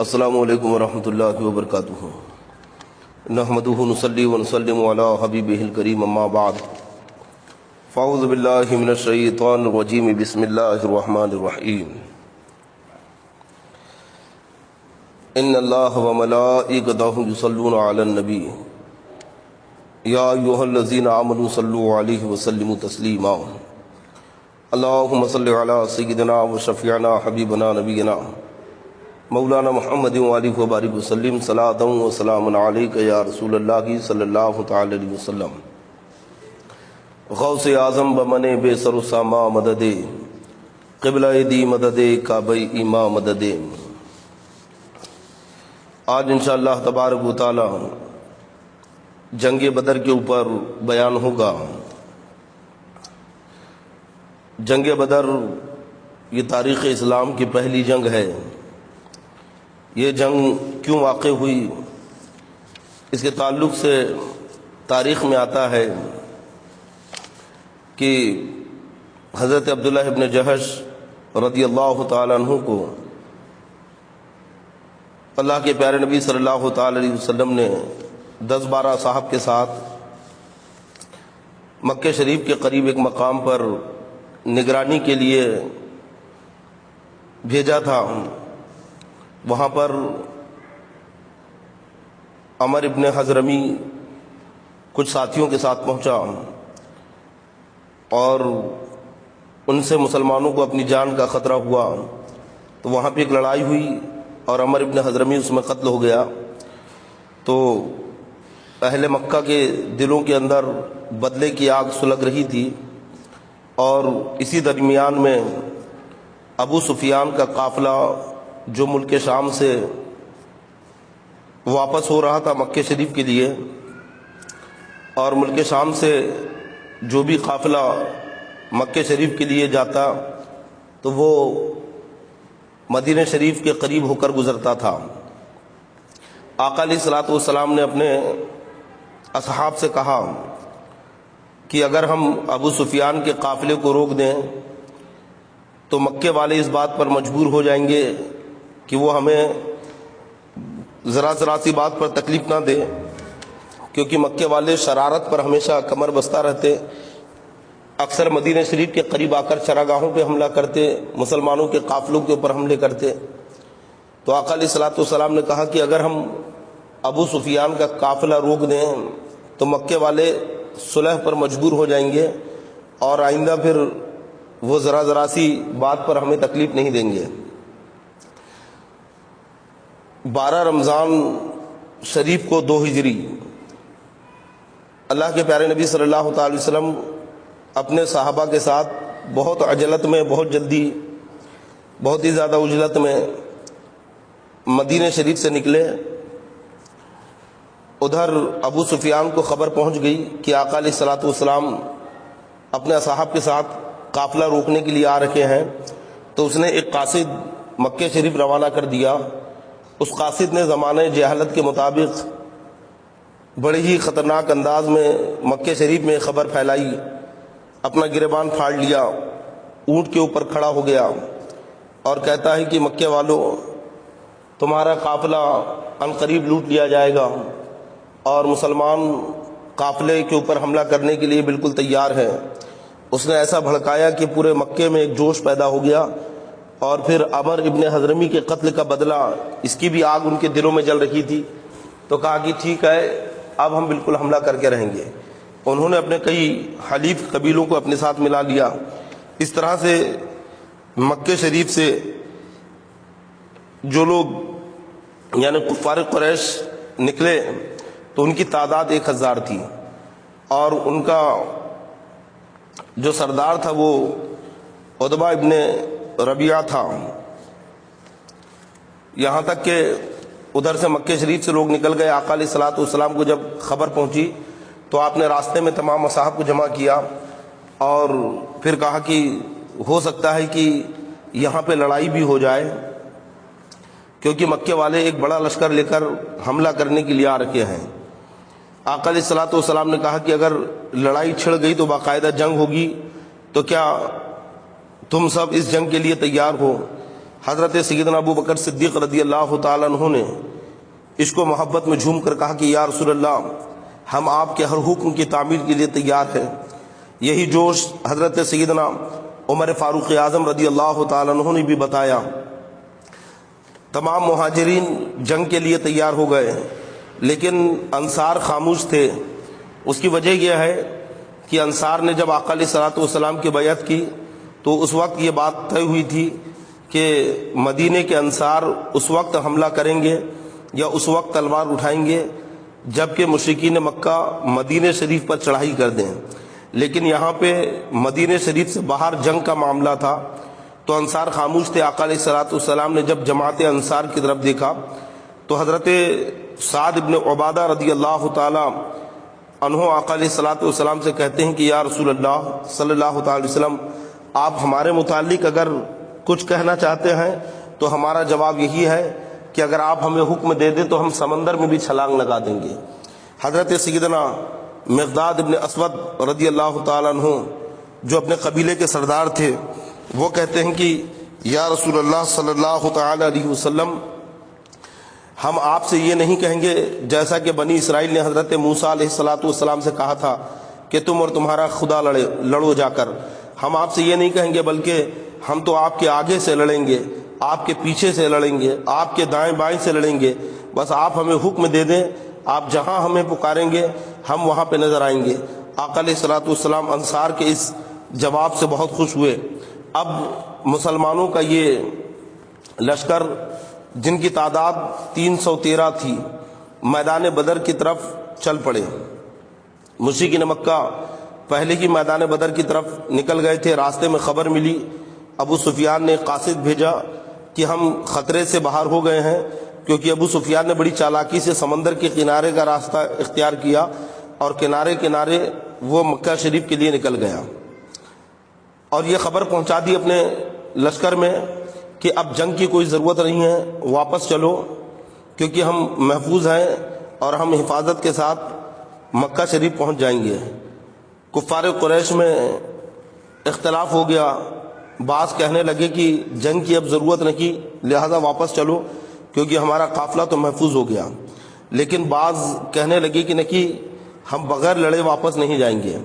السلام علیکم ورحمۃ اللہ وبرکاتہ۔ نحمدہ نصلی ونسلم علی حبیبہ الکریم، اما بعد فاعوذ باللہ من الشیطان الرجیم، بسم اللہ الرحمن الرحیم۔ ان اللہ وملائکتہ یصلون علی النبی یا ایھا الذین آمنوا صلوا علیہ وسلموا تسلیما۔ اللہم صل علی سیدنا وشفیعنا حبیبنا نبینا مولانا محمد وآلہ وبارک وسلم، صلاۃ و سلام علیک یا رسول اللہ صلی اللہ تعالی علیہ وسلم۔ غوث اعظم بمن بے سر و ساما مدد، قبلہ دی مدد کعبہ ایما مدد۔ آج انشاءاللہ تبارک و تعالی جنگ بدر کے اوپر بیان ہوگا۔ جنگ بدر یہ تاریخ اسلام کی پہلی جنگ ہے۔ یہ جنگ کیوں واقع ہوئی، اس کے تعلق سے تاریخ میں آتا ہے کہ حضرت عبداللہ ابن جہش رضی اللہ تعالیٰ عنہ کو اللہ کے پیارے نبی صلی اللہ تعالی علیہ وسلم نے 10-12 صاحب کے ساتھ مکہ شریف کے قریب ایک مقام پر نگرانی کے لیے بھیجا تھا۔ وہاں پر عمر ابن حضرمی کچھ ساتھیوں کے ساتھ پہنچا اور ان سے مسلمانوں کو اپنی جان کا خطرہ ہوا، تو وہاں پہ ایک لڑائی ہوئی اور عمر ابن حضرمی اس میں قتل ہو گیا۔ تو اہل مکہ کے دلوں کے اندر بدلے کی آگ سلگ رہی تھی، اور اسی درمیان میں ابو سفیان کا قافلہ جو ملک شام سے واپس ہو رہا تھا مکہ شریف کے لیے، اور ملک شام سے جو بھی قافلہ مکہ شریف کے لیے جاتا تو وہ مدینہ شریف کے قریب ہو کر گزرتا تھا۔ آقا علیہ الصلوۃ والسلام نے اپنے اصحاب سے کہا کہ اگر ہم ابو سفیان کے قافلے کو روک دیں تو مکے والے اس بات پر مجبور ہو جائیں گے کہ وہ ہمیں ذرا سی بات پر تکلیف نہ دے، کیونکہ مکے والے شرارت پر ہمیشہ کمر بستہ رہتے، اکثر مدینہ شریف کے قریب آ کر چراگاہوں پہ حملہ کرتے، مسلمانوں کے قافلوں کے اوپر حملے کرتے۔ تو آقا علیہ الصلوۃ والسلام نے کہا کہ اگر ہم ابو سفیان کا قافلہ روک دیں تو مکے والے صلح پر مجبور ہو جائیں گے، اور آئندہ پھر وہ ذرا سی بات پر ہمیں تکلیف نہیں دیں گے۔ 12 رمضان شریف کو 2 ہجری اللہ کے پیارے نبی صلی اللہ تعالی وسلم اپنے صحابہ کے ساتھ بہت عجلت میں، بہت جلدی، بہت ہی زیادہ عجلت میں مدینہ شریف سے نکلے۔ ادھر ابو سفیان کو خبر پہنچ گئی کہ آقا علیہ الصلوۃ والسلام اپنے اصحاب کے ساتھ قافلہ روکنے کے لیے آ رکھے ہیں، تو اس نے ایک قاصد مکہ شریف روانہ کر دیا۔ اس قاصد نے زمانہ جہالت کے مطابق بڑے ہی خطرناک انداز میں مکہ شریف میں خبر پھیلائی، اپنا گریبان پھاڑ لیا، اونٹ کے اوپر کھڑا ہو گیا اور کہتا ہے کہ مکے والوں، تمہارا قافلہ عنقریب لوٹ لیا جائے گا، اور مسلمان قافلے کے اوپر حملہ کرنے کے لیے بالکل تیار ہے۔ اس نے ایسا بھڑکایا کہ پورے مکے میں ایک جوش پیدا ہو گیا، اور پھر عمر ابن حضرمی کے قتل کا بدلہ، اس کی بھی آگ ان کے دلوں میں جل رہی تھی، تو کہا کہ ٹھیک ہے، اب ہم بالکل حملہ کر کے رہیں گے۔ انہوں نے اپنے کئی حلیف قبیلوں کو اپنے ساتھ ملا لیا۔ اس طرح سے مکہ شریف سے جو لوگ یعنی کفار قریش نکلے تو ان کی تعداد 1000 تھی، اور ان کا جو سردار تھا وہ عتبہ ابن ربیعہ تھا۔ یہاں تک کہ ادھر سے مکہ شریف سے لوگ نکل گئے۔ آقا علیہ الصلوۃ والسلام کو جب خبر پہنچی تو آپ نے راستے میں تمام اصحاب کو جمع کیا اور پھر کہا کہ ہو سکتا ہے کہ یہاں پہ لڑائی بھی ہو جائے، کیونکہ مکے والے ایک بڑا لشکر لے کر حملہ کرنے کے لیے آ رکھے ہیں۔ آقا علیہ الصلوۃ والسلام نے کہا کہ اگر لڑائی چھڑ گئی تو باقاعدہ جنگ ہوگی، تو کیا تم سب اس جنگ کے لیے تیار ہو؟ حضرت سیدنا ابو بکر صدیق رضی اللہ تعالیٰ عنہ نے عشق و محبت میں جھوم کر کہا کہ یا رسول اللہ، ہم آپ کے ہر حکم کی تعمیل کے لیے تیار ہیں۔ یہی جوش حضرت سیدنا عمر فاروق اعظم رضی اللہ تعالیٰ عنہ نے بھی بتایا۔ تمام مہاجرین جنگ کے لیے تیار ہو گئے، لیکن انصار خاموش تھے۔ اس کی وجہ یہ ہے کہ انصار نے جب آقا علیہ الصلوۃ والسلام کی بیعت کی تو اس وقت یہ بات طے ہوئی تھی کہ مدینے کے انصار اس وقت حملہ کریں گے یا اس وقت تلوار اٹھائیں گے جبکہ مشرکین مکہ مدینہ شریف پر چڑھائی کر دیں۔ لیکن یہاں پہ مدینہ شریف سے باہر جنگ کا معاملہ تھا تو انصار خاموش تھے۔ آقا علیہ الصلوۃ والسلام نے جب جماعت انصار کی طرف دیکھا تو حضرت سعد بن عبادہ رضی اللہ تعالی عنہ آقا علیہ الصلوۃ والسلام سے کہتے ہیں کہ یا رسول اللہ صلی اللہ تعالی وسلم، آپ ہمارے متعلق اگر کچھ کہنا چاہتے ہیں تو ہمارا جواب یہی ہے کہ اگر آپ ہمیں حکم دے دیں تو ہم سمندر میں بھی چھلانگ لگا دیں گے۔ حضرت سیدنا مقداد بن اسود رضی اللہ تعالیٰ عنہ جو اپنے قبیلے کے سردار تھے، وہ کہتے ہیں کہ یا رسول اللہ صلی اللہ تعالی علیہ وسلم، ہم آپ سے یہ نہیں کہیں گے جیسا کہ بنی اسرائیل نے حضرت موسیٰ علیہ الصلوۃ والسلام سے کہا تھا کہ تم اور تمہارا خدا لڑو جا کر۔ ہم آپ سے یہ نہیں کہیں گے بلکہ ہم تو آپ کے آگے سے لڑیں گے، آپ کے پیچھے سے لڑیں گے، آپ کے دائیں بائیں سے لڑیں گے، بس آپ ہمیں حکم دے دیں، آپ جہاں ہمیں پکاریں گے ہم وہاں پہ نظر آئیں گے۔ آقا علیہ الصلوۃ والسلام انصار کے اس جواب سے بہت خوش ہوئے۔ اب مسلمانوں کا یہ لشکر جن کی تعداد 313 تھی میدان بدر کی طرف چل پڑے۔ مشرکین مکہ پہلے ہی میدان بدر کی طرف نکل گئے تھے۔ راستے میں خبر ملی، ابو سفیان نے قاصد بھیجا کہ ہم خطرے سے باہر ہو گئے ہیں، کیونکہ ابو سفیان نے بڑی چالاکی سے سمندر کے کنارے کا راستہ اختیار کیا اور کنارے کنارے وہ مکہ شریف کے لیے نکل گیا اور یہ خبر پہنچا دی اپنے لشکر میں کہ اب جنگ کی کوئی ضرورت نہیں ہے، واپس چلو، کیونکہ ہم محفوظ ہیں اور ہم حفاظت کے ساتھ مکہ شریف پہنچ جائیں گے۔ کفار قریش میں اختلاف ہو گیا، بعض کہنے لگے کہ جنگ کی اب ضرورت نہیں، لہذا واپس چلو کیونکہ ہمارا قافلہ تو محفوظ ہو گیا، لیکن بعض کہنے لگے کہ نہیں، ہم بغیر لڑے واپس نہیں جائیں گے،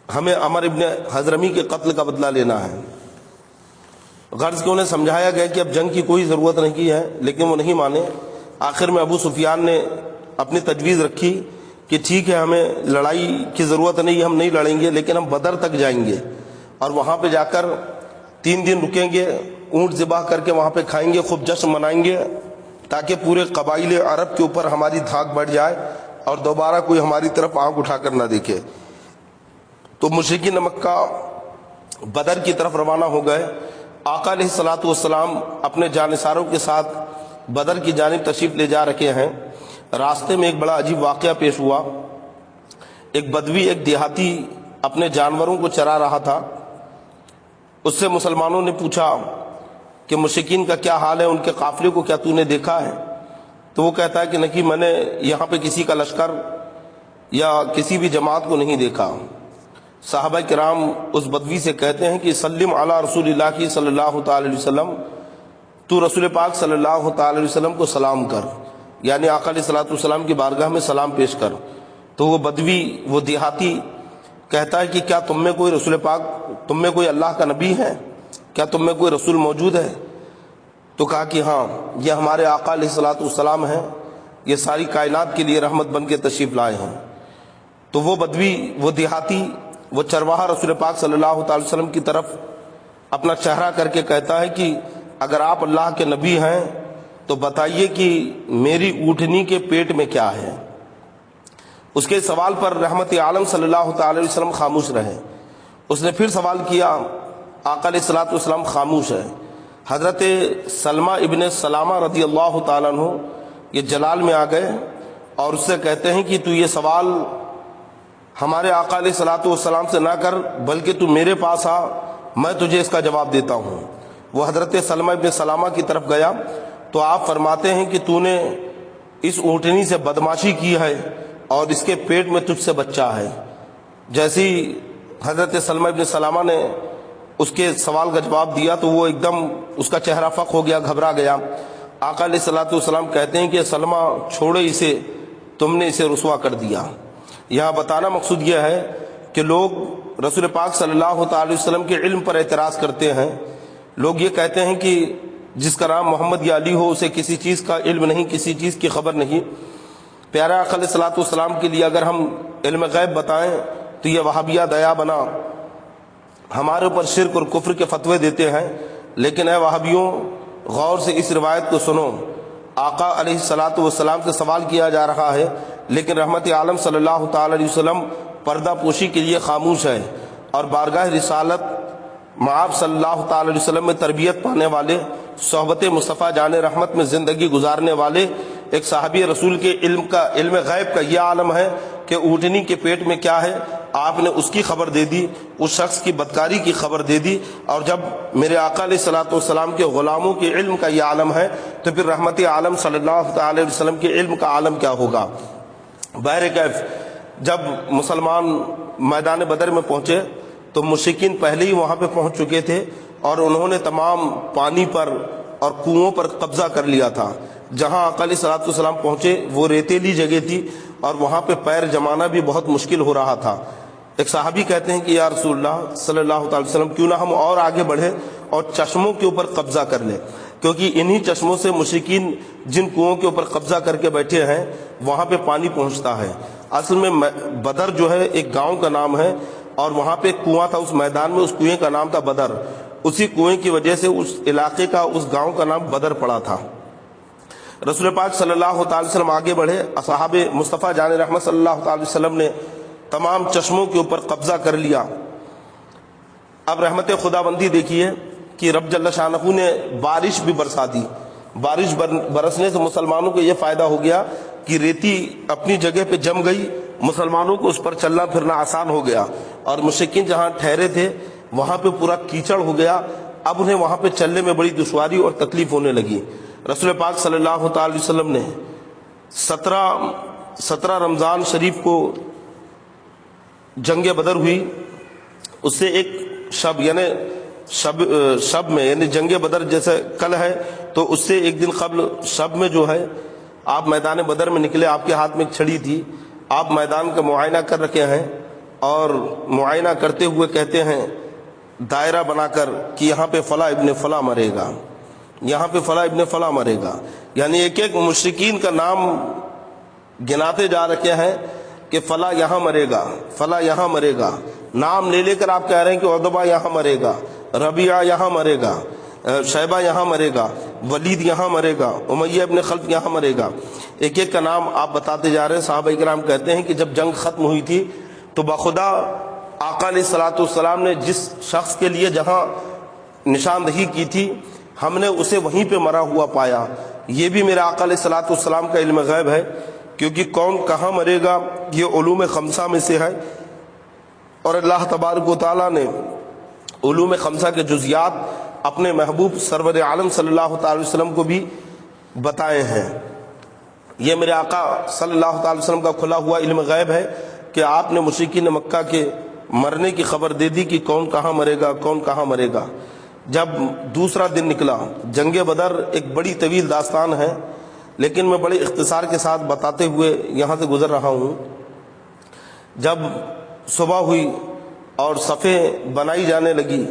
ہمیں عمر ابن حضرمی کے قتل کا بدلہ لینا ہے۔ غرض کہ انہیں سمجھایا گیا کہ اب جنگ کی کوئی ضرورت نہیں ہے، لیکن وہ نہیں مانے۔ آخر میں ابو سفیان نے اپنی تجویز رکھی کہ ٹھیک ہے، ہمیں لڑائی کی ضرورت نہیں، ہم نہیں لڑیں گے، لیکن ہم بدر تک جائیں گے اور وہاں پہ جا کر 3 دن رکیں گے، اونٹ ذبح کر کے وہاں پہ کھائیں گے، خوب جشن منائیں گے تاکہ پورے قبائل عرب کے اوپر ہماری دھاک بڑھ جائے اور دوبارہ کوئی ہماری طرف آنکھ اٹھا کر نہ دیکھے۔ تو مشرکین مکہ بدر کی طرف روانہ ہو گئے۔ آقا علیہ الصلوۃ والسلام اپنے جانثاروں کے ساتھ بدر کی جانب تشریف لے جا رکھے ہیں۔ راستے میں ایک بڑا عجیب واقعہ پیش ہوا۔ ایک بدوی، ایک دیہاتی اپنے جانوروں کو چرا رہا تھا۔ اس سے مسلمانوں نے پوچھا کہ مشرکین کا کیا حال ہے، ان کے قافلے کو کیا تو نے دیکھا ہے؟ تو وہ کہتا ہے کہ نہیں، میں نے یہاں پہ کسی کا لشکر یا کسی بھی جماعت کو نہیں دیکھا۔ صحابہ کرام اس بدوی سے کہتے ہیں کہ سلم علی رسول اللہ کی صلی اللہ تعالی علیہ وسلم، تو رسول پاک صلی اللہ تعالی علیہ وسلم کو سلام کر، یعنی آقا علیہ الصلوۃ والسلام کی بارگاہ میں سلام پیش کر۔ تو وہ بدوی، وہ دیہاتی کہتا ہے کہ کیا تم میں کوئی رسول پاک، تم میں کوئی اللہ کا نبی ہے، کیا تم میں کوئی رسول موجود ہے؟ تو کہا کہ ہاں، یہ ہمارے آقا علیہ الصلوۃ والسلام ہیں، یہ ساری کائنات کے لیے رحمت بن کے تشریف لائے ہیں۔ تو وہ بدوی، وہ دیہاتی، وہ چرواہا رسول پاک صلی اللہ تعالی وسلم کی طرف اپنا چہرہ کر کے کہتا ہے کہ اگر آپ اللہ کے نبی ہیں تو بتائیے کہ میری اونٹنی کے پیٹ میں کیا ہے۔ اس کے سوال پر رحمت عالم صلی اللہ تعالی وسلم خاموش رہے۔ اس نے پھر سوال کیا، آقا علیہ الصلوۃ والسلام خاموش ہے۔ حضرت سلمہ ابن سلامہ رضی اللہ تعالیٰ عنہ یہ جلال میں آ گئے اور اس سے کہتے ہیں کہ تو یہ سوال ہمارے آقا علیہ الصلوۃ والسلام سے نہ کر، بلکہ تو میرے پاس آ، میں تجھے اس کا جواب دیتا ہوں۔ وہ حضرت سلمہ ابن سلامہ کی طرف گیا تو آپ فرماتے ہیں کہ تو نے اس اونٹنی سے بدماشی کی ہے اور اس کے پیٹ میں تجھ سے بچہ ہے۔ جیسی حضرت سلمہ ابن سلامہ نے اس کے سوال کا جواب دیا تو وہ ایک دم اس کا چہرہ فق ہو گیا، گھبرا گیا۔ آقا علیہ الصلوۃ والسلام کہتے ہیں کہ سلمہ چھوڑے اسے، تم نے اسے رسوا کر دیا۔ یہاں بتانا مقصود یہ ہے کہ لوگ رسول پاک صلی اللہ تعالی وسلم کے علم پر اعتراض کرتے ہیں۔ لوگ یہ کہتے ہیں کہ جس کا نام محمد یا علی ہو اسے کسی چیز کا علم نہیں، کسی چیز کی خبر نہیں۔ پیارے آقا علیہ الصلوۃ والسلام کے لیے اگر ہم علم غیب بتائیں تو یہ وہابیہ دیا بنا ہمارے اوپر شرک اور کفر کے فتوے دیتے ہیں۔ لیکن اے وہابیوں، غور سے اس روایت کو سنو۔ آقا علیہ الصلوۃ والسلام سے سوال کیا جا رہا ہے، لیکن رحمت عالم صلی اللہ تعالی علیہ وسلم پردہ پوشی کے لیے خاموش ہے، اور بارگاہ رسالت معاف صلی اللہ تعالی علیہ وسلم میں تربیت پانے والے، صحبت مصطفیٰ جان رحمت میں زندگی گزارنے والے ایک صحابی رسول کے علم غیب کا یہ عالم ہے کہ اونٹنی کے پیٹ میں کیا ہے آپ نے اس کی خبر دے دی، اس شخص کی بدکاری کی خبر دے دی۔ اور جب میرے آقا علیہ الصلوۃ والسلام کے غلاموں کے علم کا یہ عالم ہے تو پھر رحمت عالم صلی اللہ تعالی علیہ وسلم کے علم کا عالم کیا ہوگا۔ بہرکیف جب مسلمان میدان بدر میں پہنچے تو مشرکین پہلے ہی وہاں پہ پہنچ چکے تھے، اور انہوں نے تمام پانی پر اور کنوؤں پر قبضہ کر لیا تھا۔ جہاں آقا علیہ الصلوۃ والسلام پہنچے وہ ریتیلی جگہ تھی، اور وہاں پہ پیر جمانا بھی بہت مشکل ہو رہا تھا۔ ایک صحابی کہتے ہیں کہ یا رسول اللہ صلی اللہ تعالی وسلم، کیوں نہ ہم اور آگے بڑھیں اور چشموں کے اوپر قبضہ کر لیں، کیونکہ انہی چشموں سے مشرکین جن کنوؤں کے اوپر قبضہ کر کے بیٹھے ہیں وہاں پہ پانی پہنچتا ہے۔ اصل میں بدر جو ہے ایک گاؤں کا نام ہے، اور وہاں پہ ایک کنواں تھا اس میدان میں، اس کنویں کا نام تھا بدر۔ اسی کنویں کی وجہ سے اس علاقے کا، اس گاؤں کا نام بدر پڑا تھا۔ رسول پاک صلی اللہ تعالی وسلم آگے بڑھے، اصحاب مصطفیٰ جان رحمت صلی اللہ تعالی وسلم نے تمام چشموں کے اوپر قبضہ کر لیا۔ اب رحمت خدا بندی دیکھیے کہ رب جل شانہ نے بارش بھی برسا دی۔ بارش برسنے سے مسلمانوں کو یہ فائدہ ہو گیا کہ ریتی اپنی جگہ پہ جم گئی، مسلمانوں کو اس پر چلنا پھرنا آسان ہو گیا، اور مشرکین جہاں ٹھہرے تھے وہاں پہ پورا کیچڑ ہو گیا، اب انہیں وہاں پہ چلنے میں بڑی دشواری اور تکلیف ہونے لگی۔ رسول پاک صلی اللہ تعالی وسلم نے 17 رمضان شریف کو جنگ بدر ہوئی، اس سے ایک شب یعنی شب میں، یعنی جنگ بدر جیسے کل ہے تو اس سے ایک دن قبل شب میں جو ہے آپ میدان بدر میں نکلے، آپ کے ہاتھ میں ایک چھڑی تھی، آپ میدان کا معائنہ کر رکھے ہیں، اور معائنہ کرتے ہوئے کہتے ہیں دائرہ بنا کر کہ یہاں پہ فلاں ابن فلاں مرے گا، یہاں پہ فلاں ابن فلاں مرے گا، یعنی ایک ایک مشرکین کا نام گناتے جا رکھے ہیں کہ فلاں یہاں مرے گا، فلاں یہاں مرے گا، نام لے لے کر آپ کہہ رہے ہیں کہ عتبہ یہاں مرے گا، ربیعہ یہاں مرے گا، شیبہ یہاں مرے گا، ولید یہاں مرے گا، امیہ ابن خلف یہاں مرے گا، ایک ایک کا نام آپ بتاتے جا رہے ہیں۔ صحابہ کرام کہتے ہیں کہ جب جنگ ختم ہوئی تھی تو بخدا آقا علیہ الصلوۃ والسلام نے جس شخص کے لیے جہاں نشاندہی کی تھی ہم نے اسے وہیں پہ مرا ہوا پایا۔ یہ بھی میرے آقا علیہ الصلوۃ والسلام کا علم غیب ہے، کیونکہ کون کہاں مرے گا یہ علوم خمسہ میں سے ہے، اور اللہ تبارک و تعالیٰ نے علوم خمسہ کے جزیات اپنے محبوب سرور عالم صلی اللہ تعالی وسلم کو بھی بتائے ہیں۔ یہ میرے آقا صلی اللہ تعالی وسلم کا کھلا ہوا علم غیب ہے کہ آپ نے مشرکین مکہ کے مرنے کی خبر دے دی کہ کون کہاں مرے گا، کون کہاں مرے گا۔ جب دوسرا دن نکلا، جنگ بدر ایک بڑی طویل داستان ہے، لیکن میں بڑے اختصار کے ساتھ بتاتے ہوئے یہاں سے گزر رہا ہوں۔ جب صبح ہوئی اور صفیں بنائی جانے لگی،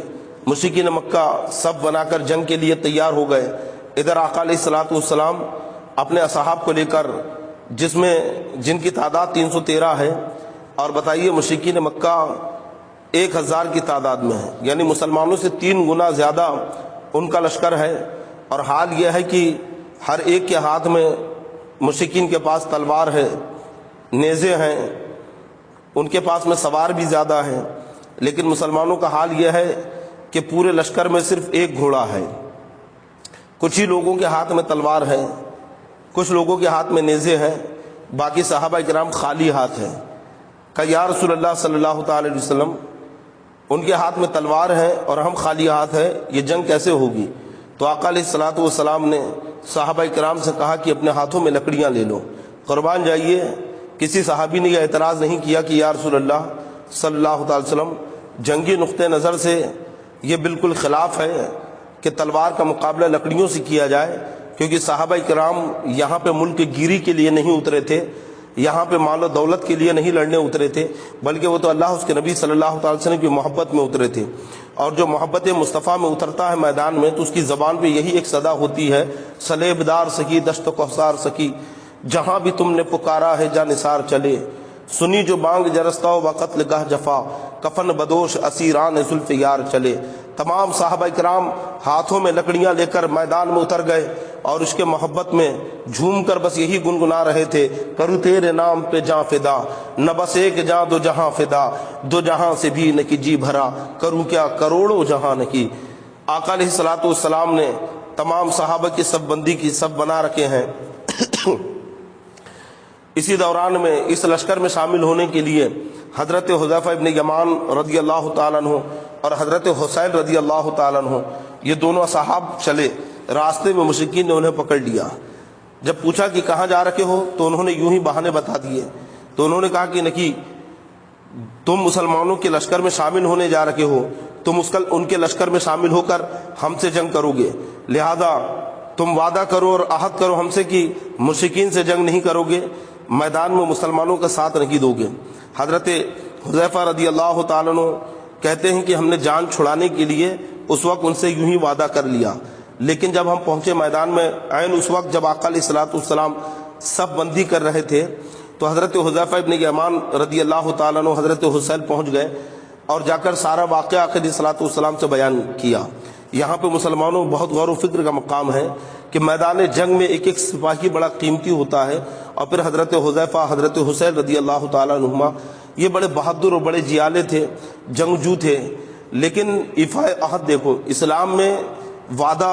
مشرکین مکہ سب بنا کر جنگ کے لیے تیار ہو گئے۔ ادھر آقا علیہ الصلوۃ والسلام اپنے اصحاب کو لے کر، جن کی تعداد 313 ہے، اور بتائیے مشرکین مکہ 1000 کی تعداد میں ہے، یعنی مسلمانوں سے 3 گنا زیادہ ان کا لشکر ہے۔ اور حال یہ ہے کہ ہر ایک کے ہاتھ میں، مشرکین کے پاس تلوار ہے، نیزے ہیں، ان کے پاس میں سوار بھی زیادہ ہیں، لیکن مسلمانوں کا حال یہ ہے کہ پورے لشکر میں صرف ایک گھوڑا ہے۔ کچھ ہی لوگوں کے ہاتھ میں تلوار ہے، کچھ لوگوں کے ہاتھ میں نیزے ہیں، باقی صحابہ کرام خالی ہاتھ ہیں۔ کہ یا رسول اللہ صلی اللہ تعالی علیہ وسلم، ان کے ہاتھ میں تلوار ہے اور ہم خالی ہاتھ ہیں، یہ جنگ کیسے ہوگی؟ تو آقا علیہ الصلوۃ والسلام نے صحابہ کرام سے کہا کہ اپنے ہاتھوں میں لکڑیاں لے لو، قربان جائیے۔ کسی صحابی نے یہ اعتراض نہیں کیا کہ یا رسول اللہ صلی اللہ تعالی وسلم، جنگی نقطہ نظر سے یہ بالکل خلاف ہے کہ تلوار کا مقابلہ لکڑیوں سے کیا جائے، کیونکہ صحابہ کرام یہاں پہ ملک گیری کے لیے نہیں اترے تھے، یہاں پہ مال و دولت کے لیے نہیں لڑنے اترے تھے، بلکہ وہ تو اللہ اس کے نبی صلی اللہ تعالی وسلم کی محبت میں اترے تھے۔ اور جو محبت مصطفیٰ میں اترتا ہے میدان میں تو اس کی زبان پہ یہی ایک صدا ہوتی ہے، سلیب دار سکی دشت و کوثار سکی، جہاں بھی تم نے پکارا ہے جا نثار چلے، سنی جو بانگ جرستہ و قتل گاہ جفا، کفن بدوش اسیران زلف یار چلے۔ تمام صحابہ کرام ہاتھوں میں لکڑیاں لے کر میدان میں اتر گئے اور اس کے محبت میں جھوم کر بس یہی گنگنا رہے تھے، کروں تیرے نام پہ جاں فدا، نہ بس ایک جاں دو جہاں فدا، دو جہاں سے بھی نہ کی جی بھرا، کروں کیا کروڑوں جہاں نہ کی۔ آقا علیہ الصلوۃ والسلام نے تمام صحابہ کی سب بندی کی سب بنا رکھے ہیں۔ اسی دوران میں اس لشکر میں شامل ہونے کے لیے حضرت حذیفہ ابن یمان رضی اللہ تعالیٰ عنہ اور حضرت حسین رضی اللہ تعالیٰ عنہ یہ دونوں صحاب چلے۔ راستے میں مشرکین نے انہیں پکڑ لیا۔ جب پوچھا کہ کہاں جا رکھے ہو تو انہوں نے یوں ہی بہانے بتا دیے۔ تو انہوں نے کہا کہ نہیں، تم مسلمانوں کے لشکر میں شامل ہونے جا رکھے ہو، تم ان کے لشکر میں شامل ہو کر ہم سے جنگ کرو گے، لہذا تم وعدہ کرو اور عہد کرو ہم سے کہ مشرکین سے جنگ نہیں کرو گے، میدان میں مسلمانوں کا ساتھ نہیں دو گے۔ حضرت حذیفہ رضی اللہ تعالیٰ عنہ کہتے ہیں کہ ہم نے جان چھڑانے کے لیے اس وقت ان سے یوں ہی وعدہ کر لیا، لیکن جب ہم پہنچے میدان میں، عین اس وقت جب آقا علیہ الصلوۃ والسلام سب بندی کر رہے تھے، تو حضرت حذیفہ ابن یمان رضی اللہ تعالیٰ عنہ حضرت حسین پہنچ گئے اور جا کر سارا واقعہ آقا علیہ الصلوۃ والسلام سے بیان کیا۔ یہاں پہ مسلمانوں بہت غور و فکر کا مقام ہے کہ میدان جنگ میں ایک ایک سپاہی بڑا قیمتی ہوتا ہے، اور پھر حضرت حذیفہ حضرت حسین رضی اللہ تعالیٰ عنہما یہ بڑے بہادر اور بڑے جیالے تھے، جنگجو تھے، لیکن ایفاء عہد دیکھو، اسلام میں وعدہ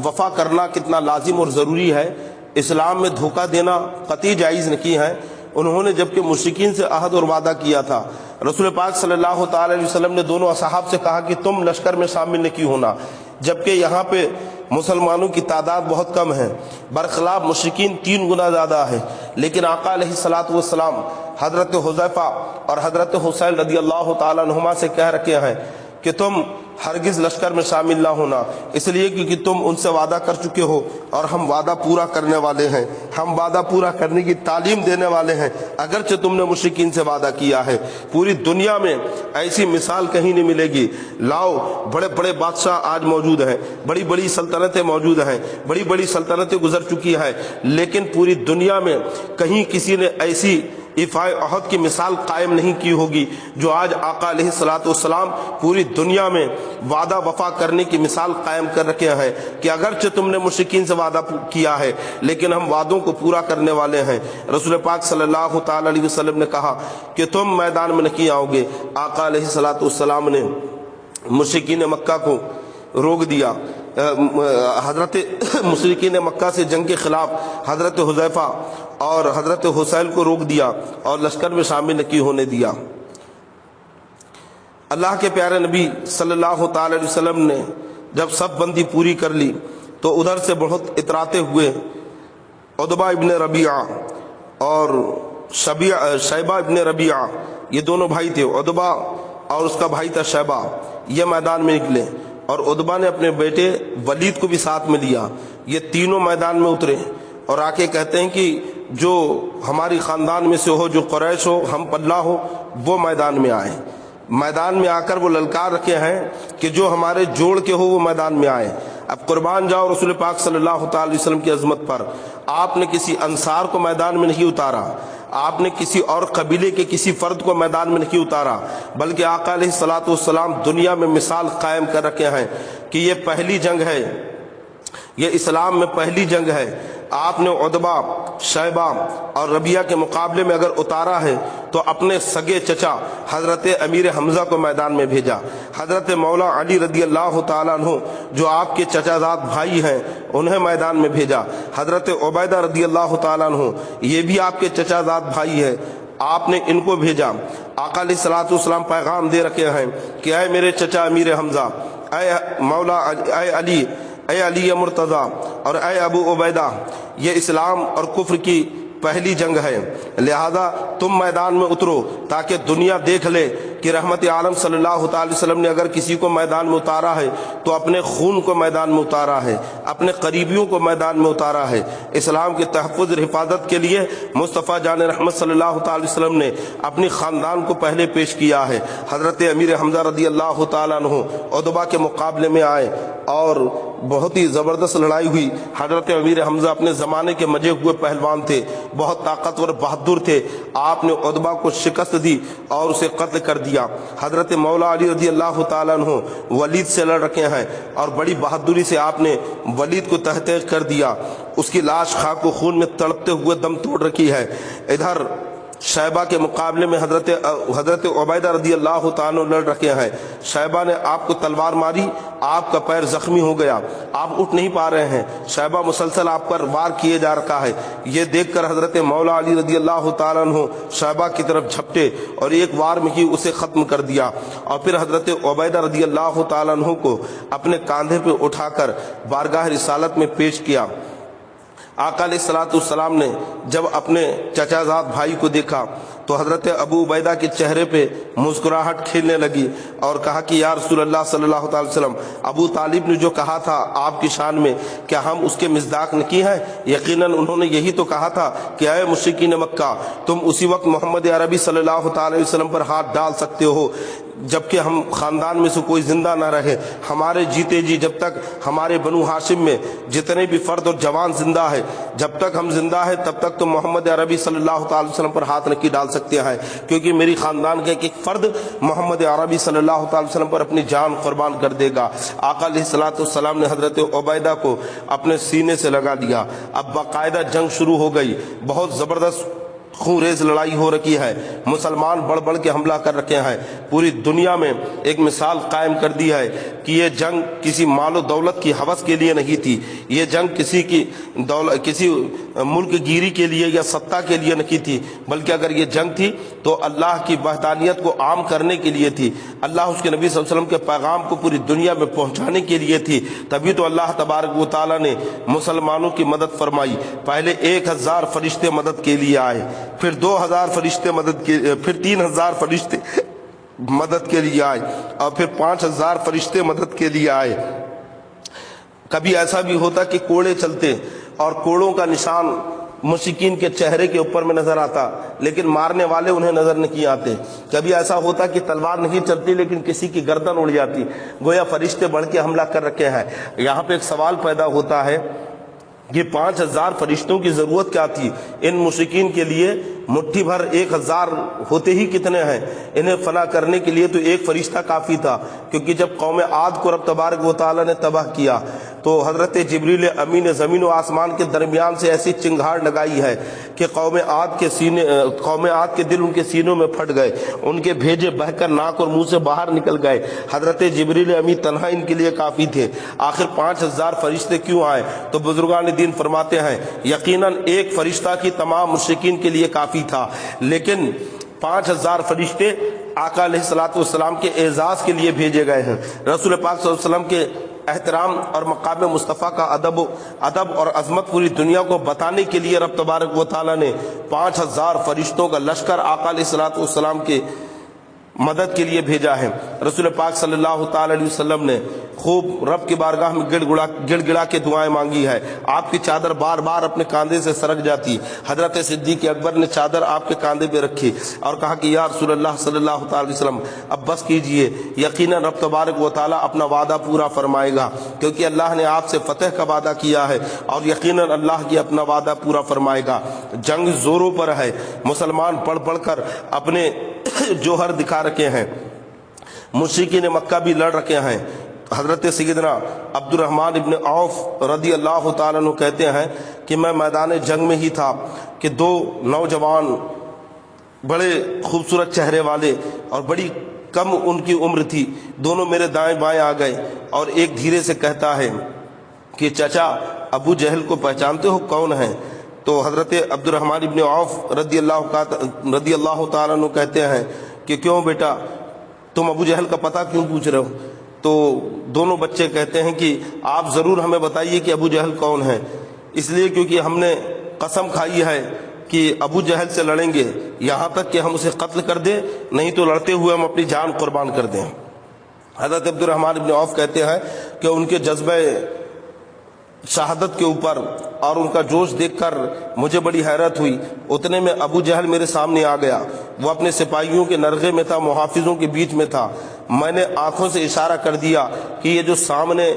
وفا کرنا کتنا لازم اور ضروری ہے، اسلام میں دھوکہ دینا قطعی جائز نہیں ہے۔ انہوں نے جبکہ مشرکین سے عہد اور وعدہ کیا تھا، رسول پاک صلی اللہ تعالی علیہ وسلم نے دونوں اصحاب سے کہا کہ تم لشکر میں شامل نہیں ہونا، جبکہ یہاں پہ مسلمانوں کی تعداد بہت کم ہے، برخلاف مشرکین 3 گنا زیادہ ہے، لیکن آقا علیہ الصلوۃ والسلام حضرت حذیفہ اور حضرت حسین رضی اللہ تعالیٰ عنہما سے کہہ رکھے ہیں کہ تم ہرگز لشکر میں شامل نہ ہونا، اس لیے کیونکہ تم ان سے وعدہ کر چکے ہو اور ہم وعدہ پورا کرنے والے ہیں، ہم وعدہ پورا کرنے کی تعلیم دینے والے ہیں، اگرچہ تم نے مشرکین سے وعدہ کیا ہے۔ پوری دنیا میں ایسی مثال کہیں نہیں ملے گی، لاؤ بڑے بڑے بادشاہ آج موجود ہیں، بڑی بڑی سلطنتیں موجود ہیں، بڑی بڑی سلطنتیں گزر چکی ہیں، لیکن پوری دنیا میں کہیں کسی نے ایسی ایفاء عہد کی مثال قائم نہیں کی ہوگی جو آج آقا علیہ الصلوۃ والسلام پوری دنیا میں وعدہ وفا کرنے کی مثال قائم کر رکھے ہیں کہ اگرچہ تم نے مشرکین سے وعدہ کیا ہے لیکن ہم وعدوں کو پورا کرنے والے ہیں۔ رسول پاک صلی اللہ تعالی علیہ وسلم نے کہا کہ تم میدان میں نہیں آؤ گے۔ آقا علیہ الصلوۃ والسلام نے مشرکین مکہ کو روک دیا، حضرت مشرکین مکہ سے جنگ کے خلاف حضرت حذیفہ اور حضرت حسین کو روک دیا اور لشکر میں شامل نہیں ہونے دیا۔ اللہ کے پیارے نبی صلی اللہ تعالی علیہ وسلم نے جب سب بندی پوری کر لی تو ادھر سے بہت اتراتے ہوئے عتبہ ابن ربیعہ اور شیبہ ابن ربیعہ، یہ دونوں بھائی تھے، عتبہ اور اس کا بھائی تھا شیبہ، یہ میدان میں نکلے اور عتبہ نے اپنے بیٹے ولید کو بھی ساتھ میں لیا۔ یہ تینوں میدان میں اترے اور آ کے کہتے ہیں کہ جو ہماری خاندان میں سے ہو، جو قریش ہو، ہم پلہ ہو، وہ میدان میں آئے۔ میدان میں آ کر وہ للکار رکھے ہیں کہ جو ہمارے جوڑ کے ہو وہ میدان میں آئے۔ اب قربان جاؤ رسول پاک صلی اللہ تعالی علیہ وسلم کی عظمت پر، آپ نے کسی انصار کو میدان میں نہیں اتارا، آپ نے کسی اور قبیلے کے کسی فرد کو میدان میں نہیں اتارا، بلکہ آقا علیہ الصلوۃ والسلام دنیا میں مثال قائم کر رکھے ہیں کہ یہ پہلی جنگ ہے، یہ اسلام میں پہلی جنگ ہے۔ آپ نے عتبہ، شیبہ اور ربیعہ کے مقابلے میں اگر اتارا ہے تو اپنے سگے چچا حضرت امیر حمزہ کو میدان میں بھیجا، حضرت مولا علی رضی اللہ تعالیٰ عنہ جو آپ کے چچا زاد بھائی ہیں انہیں میدان میں بھیجا، حضرت عبیدہ رضی اللہ تعالیٰ عنہ یہ بھی آپ کے چچا زاد بھائی ہیں، آپ نے ان کو بھیجا۔ آقا علیہ الصلوۃ والسلام پیغام دے رکھے ہیں کہ اے میرے چچا امیر حمزہ، اے مولا، اے علی مرتضیٰ اور اے ابو عبیدہ، یہ اسلام اور کفر کی پہلی جنگ ہے، لہذا تم میدان میں اترو تاکہ دنیا دیکھ لے کہ رحمت عالم صلی اللہ تعالی وسلم نے اگر کسی کو میدان میں اتارا ہے تو اپنے خون کو میدان میں اتارا ہے، اپنے قریبیوں کو میدان میں اتارا ہے۔ اسلام کے تحفظ اور حفاظت کے لیے مصطفیٰ جان رحمت صلی اللہ تعالی وسلم نے اپنی خاندان کو پہلے پیش کیا ہے۔ حضرت امیر حمزہ رضی اللہ تعالیٰ عنہ عتبہ کے مقابلے میں آئے اور بہت ہی زبردست لڑائی ہوئی۔ حضرت امیر حمزہ اپنے زمانے کے مجے ہوئے پہلوان تھے، بہت طاقتور بہادر تھے۔ آپ نے عتبہ کو شکست دی اور اسے قتل کر دیا۔ حضرت مولا علی رضی اللہ تعالیٰ عنہ ولید سے لڑ رکھے ہیں اور بڑی بہادری سے آپ نے ولید کو تہہ تہہ کر دیا، اس کی لاش خاک و خون میں تڑپتے ہوئے دم توڑ رکھی ہے۔ ادھر شیبہ کے مقابلے میں حضرت عبیدہ رضی اللہ تعالیٰ لڑ رکھے ہیں۔ شیبہ نے آپ کو تلوار ماری، آپ کا پیر زخمی ہو گیا، آپ اٹھ نہیں پا رہے ہیں، شیبہ مسلسل آپ پر وار کیے جا رکھا ہے۔ یہ دیکھ کر حضرت مولا علی رضی اللہ تعالیٰ عنہ شیبہ کی طرف جھپٹے اور ایک وار میں ہی اسے ختم کر دیا، اور پھر حضرت عبیدہ رضی اللہ تعالیٰ عنہ کو اپنے کاندھے پہ اٹھا کر بارگاہ رسالت میں پیش کیا۔ آقا علیہ الصلوۃ والسلام نے جب اپنے چچا زاد بھائی کو دیکھا تو حضرت ابو عبیدہ کے چہرے پہ مسکراہٹ کھیلنے لگی اور کہا کہ یا رسول اللہ صلی اللہ تعالی وسلم، ابو طالب نے جو کہا تھا آپ کی شان میں، کیا ہم اس کے مصداق نہیں ہیں؟ یقیناً انہوں نے یہی تو کہا تھا کہ اے مشرکین مکہ، تم اسی وقت محمد عربی صلی اللہ تعالی وسلم پر ہاتھ ڈال سکتے ہو جبکہ ہم خاندان میں سے کوئی زندہ نہ رہے۔ ہمارے جیتے جی جب تک ہمارے بنو ہاشم میں جتنے بھی فرد اور جوان زندہ ہے، جب تک ہم زندہ ہے تب تک تو محمد عربی صلی اللہ تعالی وسلم پر ہاتھ نہیں ڈال سکتے ہیں، کیونکہ میری خاندان کا ایک فرد محمد عربی صلی اللہ تعالی وسلم پر اپنی جان قربان کر دے گا۔ آقا علیہ الصلوۃ والسلام نے حضرت عبیدہ کو اپنے سینے سے لگا لیا۔ اب باقاعدہ جنگ شروع ہو گئی، بہت زبردست خونریز لڑائی ہو رکھی ہے، مسلمان بڑھ بڑھ کے حملہ کر رکھے ہیں۔ پوری دنیا میں ایک مثال قائم کر دی ہے کہ یہ جنگ کسی مال و دولت کی ہوس کے لیے نہیں تھی، یہ جنگ کسی ملک گیری کے لیے یا سطح کے لیے نہیں تھی، بلکہ اگر یہ جنگ تھی تو اللہ کی وحدانیت کو عام کرنے کے لیے تھی، اللہ اس کے نبی صلی اللہ علیہ وسلم کے پیغام کو پوری دنیا میں پہنچانے کے لیے تھی۔ تبھی تو اللہ تبارک و تعالیٰ نے مسلمانوں کی مدد فرمائی۔ پہلے 1000 فرشتے مدد کے لیے آئے، پھر 2000 فرشتے پھر 3000 فرشتے مدد کے لیے آئے، اور پھر 5000 فرشتے مدد کے لیے آئے۔ کبھی ایسا بھی ہوتا کہ کوڑے چلتے اور کوڑوں کا نشان مشرکین کے چہرے کے اوپر میں نظر آتا، لیکن مارنے والے انہیں نظر نہیں آتے۔ کبھی ایسا ہوتا کہ تلوار نہیں چلتی لیکن کسی کی گردن اڑ جاتی، گویا فرشتے بڑھ کے حملہ کر رکھے ہیں۔ یہاں پہ ایک سوال پیدا ہوتا ہے کہ 5000 فرشتوں کی ضرورت کیا تھی؟ ان مشرکین کے لیے مٹھی بھر 1000 ہوتے ہی کتنے ہیں؟ انہیں فنا کرنے کے لیے تو ایک فرشتہ کافی تھا، کیونکہ جب قوم عاد کو رب تبارک و تعالیٰ نے تباہ کیا تو حضرت جبریل امی نے زمین و آسمان کے درمیان سے ایسی چنگھاڑ لگائی ہے کہ قوم عاد کے دل ان کے سینوں میں پھٹ گئے، ان کے بھیجے بہہ کر ناک اور منہ سے باہر نکل گئے۔ حضرت جبریل امی تنہا ان کے لیے کافی تھے۔ آخر 5000 فرشتے کیوں آئے؟ تو بزرگان دین فرماتے ہیں یقیناً ایک فرشتہ کی تمام مشرکین کے لیے کافی تھا، لیکن 5000 فرشتے آقا علیہ الصلوۃ والسلام کے اعزاز کے لیے بھیجے گئے ہیں۔ رسول پاک صلی اللہ علیہ وسلم کے احترام اور مقام مصطفیٰ کا ادب اور عظمت پوری دنیا کو بتانے کے لیے رب تبارک و تعالیٰ نے 5000 فرشتوں کا لشکر آقا علیہ الصلوۃ والسلام کے مدد کے لیے بھیجا ہے۔ رسول پاک صلی اللہ تعالی علیہ وسلم نے خوب رب کی بارگاہ میں گڑ گڑا کے دعائیں مانگی ہے۔ آپ کی چادر بار بار اپنے کاندھے سے سرک جاتی۔ حضرت صدیق اکبر نے چادر آپ کے کاندھے پہ رکھی اور کہا کہ یا رسول اللہ صلی اللہ تعالی علیہ وسلم اب بس کیجئے، یقیناً رب تبارک و تعالیٰ اپنا وعدہ پورا فرمائے گا، کیونکہ اللہ نے آپ سے فتح کا وعدہ کیا ہے اور یقیناً اللہ کی اپنا وعدہ پورا فرمائے گا۔ جنگ زوروں پر ہے، مسلمان پڑھ پڑھ کر اپنے جوہر دکھا رکھے ہیں، مشرکین مکہ بھی لڑ رکھے ہیں۔ حضرت سیدنا عبد الرحمن ابن عوف رضی اللہ تعالیٰ عنہ کہتے ہیں کہ میں میدان جنگ میں ہی تھا کہ 2 نوجوان بڑے خوبصورت چہرے والے اور بڑی کم ان کی عمر تھی، دونوں میرے دائیں بائیں آ گئے اور ایک دھیرے سے کہتا ہے کہ چچا ابو جہل کو پہچانتے ہو کون ہیں؟ تو حضرت عبد الرحمن ابن عوف رضی اللہ تعالیٰ عنہ کہتے ہیں کہ کیوں بیٹا تم ابو جہل کا پتہ کیوں پوچھ رہے ہو؟ تو دونوں بچے کہتے ہیں کہ آپ ضرور ہمیں بتائیے کہ ابو جہل کون ہے، اس لیے کیونکہ ہم نے قسم کھائی ہے کہ ابو جہل سے لڑیں گے یہاں تک کہ ہم اسے قتل کر دیں، نہیں تو لڑتے ہوئے ہم اپنی جان قربان کر دیں۔ حضرت عبد الرحمن بن عوف کہتے ہیں کہ ان کے جذبہ شہادت کے اوپر اور ان کا جوش دیکھ کر مجھے بڑی حیرت ہوئی۔ اتنے میں ابو جہل میرے سامنے آ گیا، وہ اپنے سپاہیوں کے نرغے میں تھا، محافظوں کے بیچ میں تھا۔ میں نے آنکھوں سے اشارہ کر دیا کہ یہ جو سامنے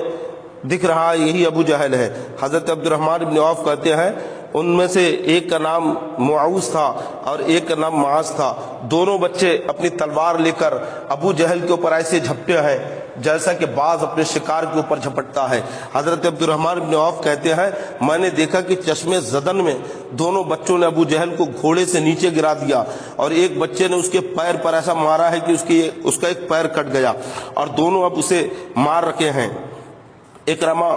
دکھ رہا ہے یہی ابو جہل ہے۔ حضرت عبد الرحمن بن عوف کہتے ہیں ان میں سے ایک کا نام معوذ تھا اور ایک کا نام معاذ تھا، دونوں بچے اپنی تلوار لے کر ابو جہل کے اوپر ایسے جھپٹے ہیں جیسا کہ باز اپنے شکار کے اوپر جھپٹتا ہے۔ حضرت عبد الرحمن بن عوف کہتے ہیں میں نے دیکھا کہ چشمے زدن میں دونوں بچوں نے ابو جہل کو گھوڑے سے نیچے گرا دیا، اور ایک بچے نے اس کے پیر پر ایسا مارا ہے کہ اس کا ایک پیر کٹ گیا، اور دونوں اب اسے مار رکھے ہیں۔ اکرمہ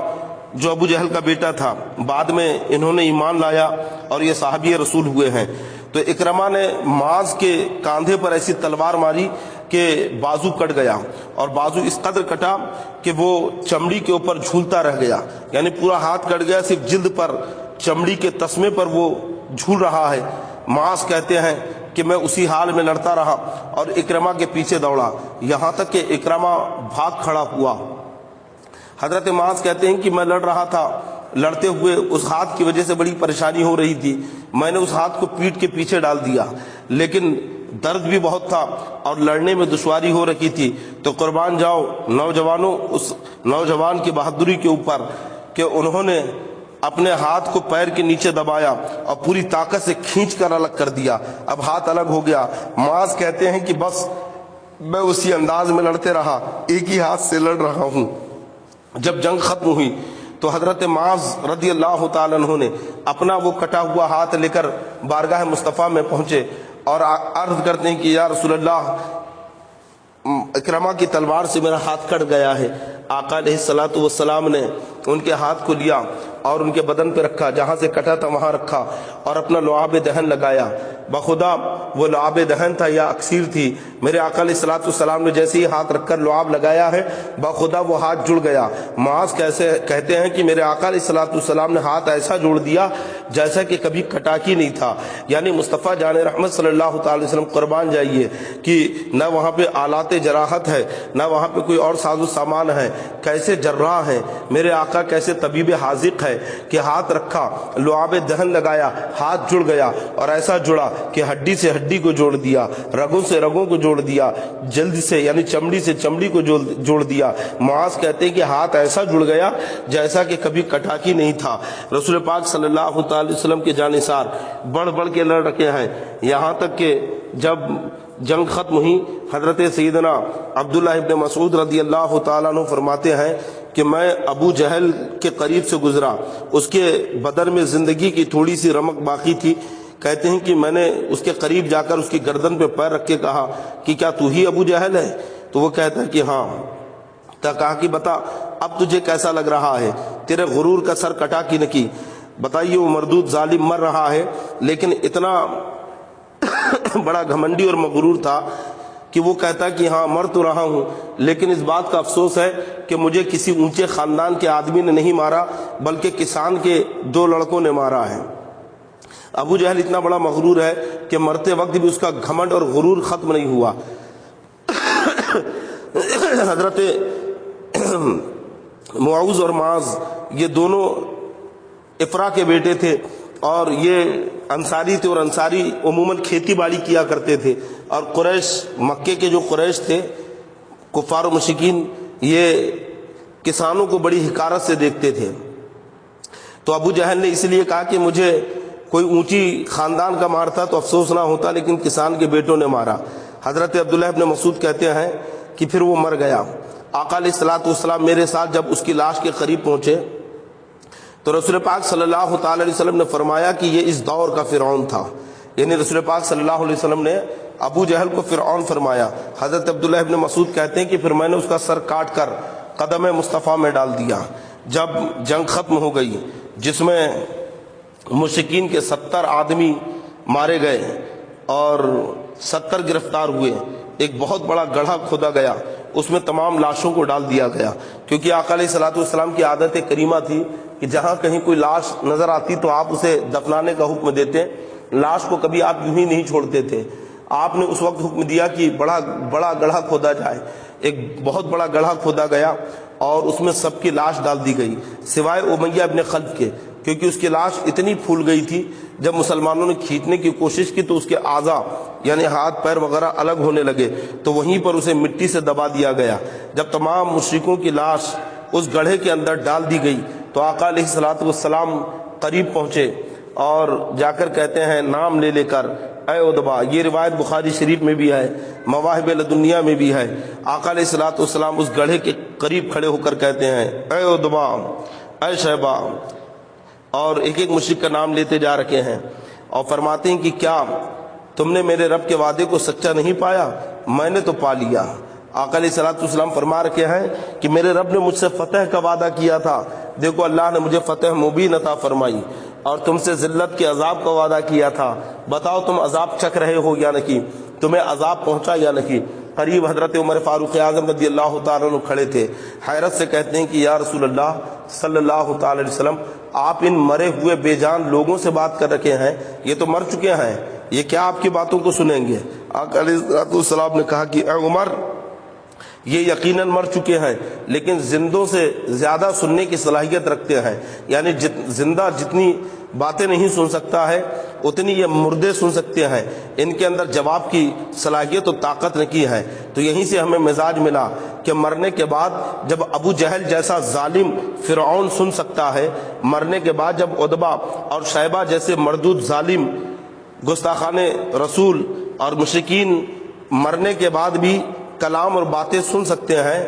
جو ابو جہل کا بیٹا تھا، بعد میں انہوں نے ایمان لایا اور یہ صحابی رسول ہوئے ہیں۔ تو اکرمہ نے معاذ کے کاندھے پر ایسی تلوار ماری کہ بازو کٹ گیا، اور بازو اس قدر کٹا کہ وہ چمڑی کے اوپر جھولتا رہ گیا، یعنی پورا ہاتھ کٹ گیا، صرف جلد پر چمڑی کے تسمے پر وہ جھول رہا ہے۔ معاذ کہتے ہیں کہ میں اسی حال میں لڑتا رہا اور اکرمہ کے پیچھے دوڑا، یہاں تک کہ اکرمہ بھاگ کھڑا ہوا۔ حضرت معاذ کہتے ہیں کہ میں لڑ رہا تھا، لڑتے ہوئے اس ہاتھ کی وجہ سے بڑی پریشانی ہو رہی تھی، میں نے اس ہاتھ کو پیٹھ کے پیچھے ڈال دیا، لیکن درد بھی بہت تھا اور لڑنے میں دشواری ہو رہی تھی۔ تو قربان جاؤ نوجوانوں اس نوجوان کی بہادری کے اوپر کہ انہوں نے اپنے ہاتھ کو پیر کے نیچے دبایا اور پوری طاقت سے کھینچ کر الگ کر دیا، اب ہاتھ الگ ہو گیا۔ معاذ کہتے ہیں کہ بس میں اسی انداز میں لڑتے رہا، ایک ہی ہاتھ سے لڑ رہا ہوں۔ جب جنگ ختم ہوئی تو حضرت معاذ رضی اللہ تعالیٰ عنہ نے اپنا وہ کٹا ہوا ہاتھ لے کر بارگاہ مصطفیٰ میں پہنچے اور عرض کرتے ہیں کہ یا رسول اللہ، اکرمہ کی تلوار سے میرا ہاتھ کٹ گیا ہے۔ آقا علیہ الصلوۃ والسلام نے ان کے ہاتھ کو لیا اور ان کے بدن پہ رکھا، جہاں سے کٹا تھا وہاں رکھا، اور اپنا لعاب دہن لگایا۔ بخدا وہ لعاب دہن تھا یا اکسیر تھی، میرے آقا علیہ الصلوۃ والسلام نے جیسے ہی ہاتھ رکھ کر لعاب لگایا ہے بخدا وہ ہاتھ جڑ گیا۔ معاذ کہتے ہیں کہ میرے آقا علیہ الصلوۃ والسلام نے ہاتھ ایسا جوڑ دیا جیسا کہ کبھی کٹاکی نہیں تھا، یعنی مصطفیٰ جان رحمت صلی اللہ تعالی وسلم قربان جائیے کہ نہ وہاں پہ آلات جراحت ہے، نہ وہاں پہ کوئی اور ساز و سامان ہے، کیسے جراح ہے میرے آقا، کیسے طبیب حاذق ہے کہ ہاتھ رکھا، لعاب دہن لگایا، ہاتھ جڑ گیا، اور ایسا جڑا کہ ہڈی سے ہڈی کو جوڑ دیا، رگوں سے رگوں کو جوڑ دیا، جلد سے یعنی چمڑی سے چمڑی کو جوڑ دیا۔ معاذ کہتے ہیں کہ ہاتھ ایسا جڑ گیا جیسا کہ کبھی کٹاکی نہیں تھا۔ رسول پاک صلی اللہ تعالی وسلم کے جانثار بڑھ بڑھ کے لڑ رکھے ہیں، یہاں تک کہ جب جنگ ختم ہوئی حضرت سیدنا عبداللہ ابن مسعود رضی اللہ تعالیٰ عنہ فرماتے ہیں کہ میں ابو جہل کے قریب سے گزرا، اس کے بدن میں زندگی کی تھوڑی سی رمق باقی تھی۔ کہتے ہیں کہ میں نے اس کے قریب جا کر اس کی گردن پہ پیر رکھ کے کہا کہ کیا تو ہی ابو جہل ہے؟ تو وہ کہتا ہے کہ ہاں۔ کہا کہ بتا اب تجھے کیسا لگ رہا ہے، تیرے غرور کا سر کٹا کی نہ کی؟ بتائیے وہ مردود ظالم مر رہا ہے، لیکن اتنا بڑا گھمنڈی اور مغرور تھا کہ وہ کہتا کہ ہاں مر تو رہا ہوں، لیکن اس بات کا افسوس ہے کہ مجھے کسی اونچے خاندان کے آدمی نے نہیں مارا بلکہ کسان کے 2 لڑکوں نے مارا ہے۔ ابو جہل اتنا بڑا مغرور ہے کہ مرتے وقت بھی اس کا گھمنڈ اور غرور ختم نہیں ہوا۔ حضرت معوذ اور معاذ یہ دونوں افرا کے بیٹے تھے، اور یہ انصاری تھے، اور انصاری عموماً کھیتی باڑی کیا کرتے تھے، اور قریش مکے کے جو قریش تھے کفار و مشرکین یہ کسانوں کو بڑی حقارت سے دیکھتے تھے۔ تو ابو جہل نے اس لیے کہا کہ مجھے کوئی اونچی خاندان کا مارتا تو افسوس نہ ہوتا، لیکن کسان کے بیٹوں نے مارا۔ حضرت عبداللہ ابن مسعود کہتے ہیں کہ پھر وہ مر گیا۔ آقا علیہ الصلوۃ والسلام میرے ساتھ جب اس کی لاش کے قریب پہنچے تو رسول پاک صلی اللہ تعالی علیہ وسلم نے فرمایا کہ یہ اس دور کا فرعون تھا، یعنی رسول پاک صلی اللہ علیہ وسلم نے ابو جہل کو فرعون فرمایا۔ حضرت عبداللہ ابن مسعود کہتے ہیں کہ پھر میں نے اس کا سر کاٹ کر قدم مصطفیٰ میں ڈال دیا۔ جب جنگ ختم ہو گئی جس میں مشرکین کے 70 آدمی مارے گئے اور 70 گرفتار ہوئے، ایک بہت بڑا گڑھا کھودا گیا، اس میں تمام لاشوں کو ڈال دیا گیا، کیونکہ آقا علیہ الصلوۃ والسلام کی عادت کریمہ تھی کہ جہاں کہیں کوئی لاش نظر آتی تو آپ اسے دفنانے کا حکم دیتے۔ لاش کو کبھی آپ یوں ہی نہیں چھوڑتے تھے، آپ نے اس وقت حکم دیا کہ بڑا گڑھا کھودا جائے۔ ایک بہت بڑا گڑھا کھودا گیا اور اس میں سب کی لاش ڈال دی گئی سوائے امیہ ابن خلف کے، کیونکہ اس کی لاش اتنی پھول گئی تھی، جب مسلمانوں نے کھینچنے کی کوشش کی تو اس کے اعضاء یعنی ہاتھ پیر وغیرہ الگ ہونے لگے، تو وہیں پر اسے مٹی سے دبا دیا گیا۔ جب تمام مشرکوں کی لاش اس گڑھے کے اندر ڈال دی گئی تو آقا علیہ الصلوۃ والسلام قریب پہنچے اور جا کر کہتے ہیں نام لے لے کر، اے ادبا۔ یہ روایت بخاری شریف میں بھی ہے، مواہب لدنیا میں بھی ہے۔ آقا علیہ الصلوۃ والسلام اس گڑھے کے قریب کھڑے ہو کر کہتے ہیں اے ادبا، اے شیبہ، اور ایک ایک مشرک کا نام لیتے جا رکھے ہیں اور فرماتے ہیں کہ کیا تم نے میرے رب کے وعدے کو سچا نہیں پایا؟ میں نے تو پا لیا۔ آقا علیہ الصلوۃ والسلام فرما رکھے ہیں کہ میرے رب نے مجھ سے فتح کا وعدہ کیا تھا، دیکھو اللہ نے مجھے فتح مبین عطا فرمائی، اور تم سے ذلت کے عذاب کا وعدہ کیا تھا، بتاؤ تم عذاب چکھ رہے ہو یا نہیں، تمہیں عذاب پہنچا یا نہیں۔ قریب حضرت عمر فاروق اعظم رضی اللہ تعالیٰ عنہ کھڑے تھے، حیرت سے کہتے ہیں کہ یا رسول اللہ صلی اللہ تعالی علیہ وسلم، آپ ان مرے ہوئے بے جان لوگوں سے بات کر رکھے ہیں، یہ تو مر چکے ہیں، یہ کیا آپ کی باتوں کو سنیں گے؟ آقا علیہ السلام نے کہا کہ اے عمر، یہ یقیناً مر چکے ہیں لیکن زندوں سے زیادہ سننے کی صلاحیت رکھتے ہیں، یعنی زندہ جتنی باتیں نہیں سن سکتا ہے اتنی یہ مردے سن سکتے ہیں، ان کے اندر جواب کی صلاحیت و طاقت نہیں ہے۔ تو یہیں سے ہمیں مزاج ملا کہ مرنے کے بعد جب ابو جہل جیسا ظالم فرعون سن سکتا ہے، مرنے کے بعد جب عتبہ اور شیبہ جیسے مردود ظالم گستاخان رسول اور مشرکین مرنے کے بعد بھی کلام اور باتیں سن سکتے ہیں،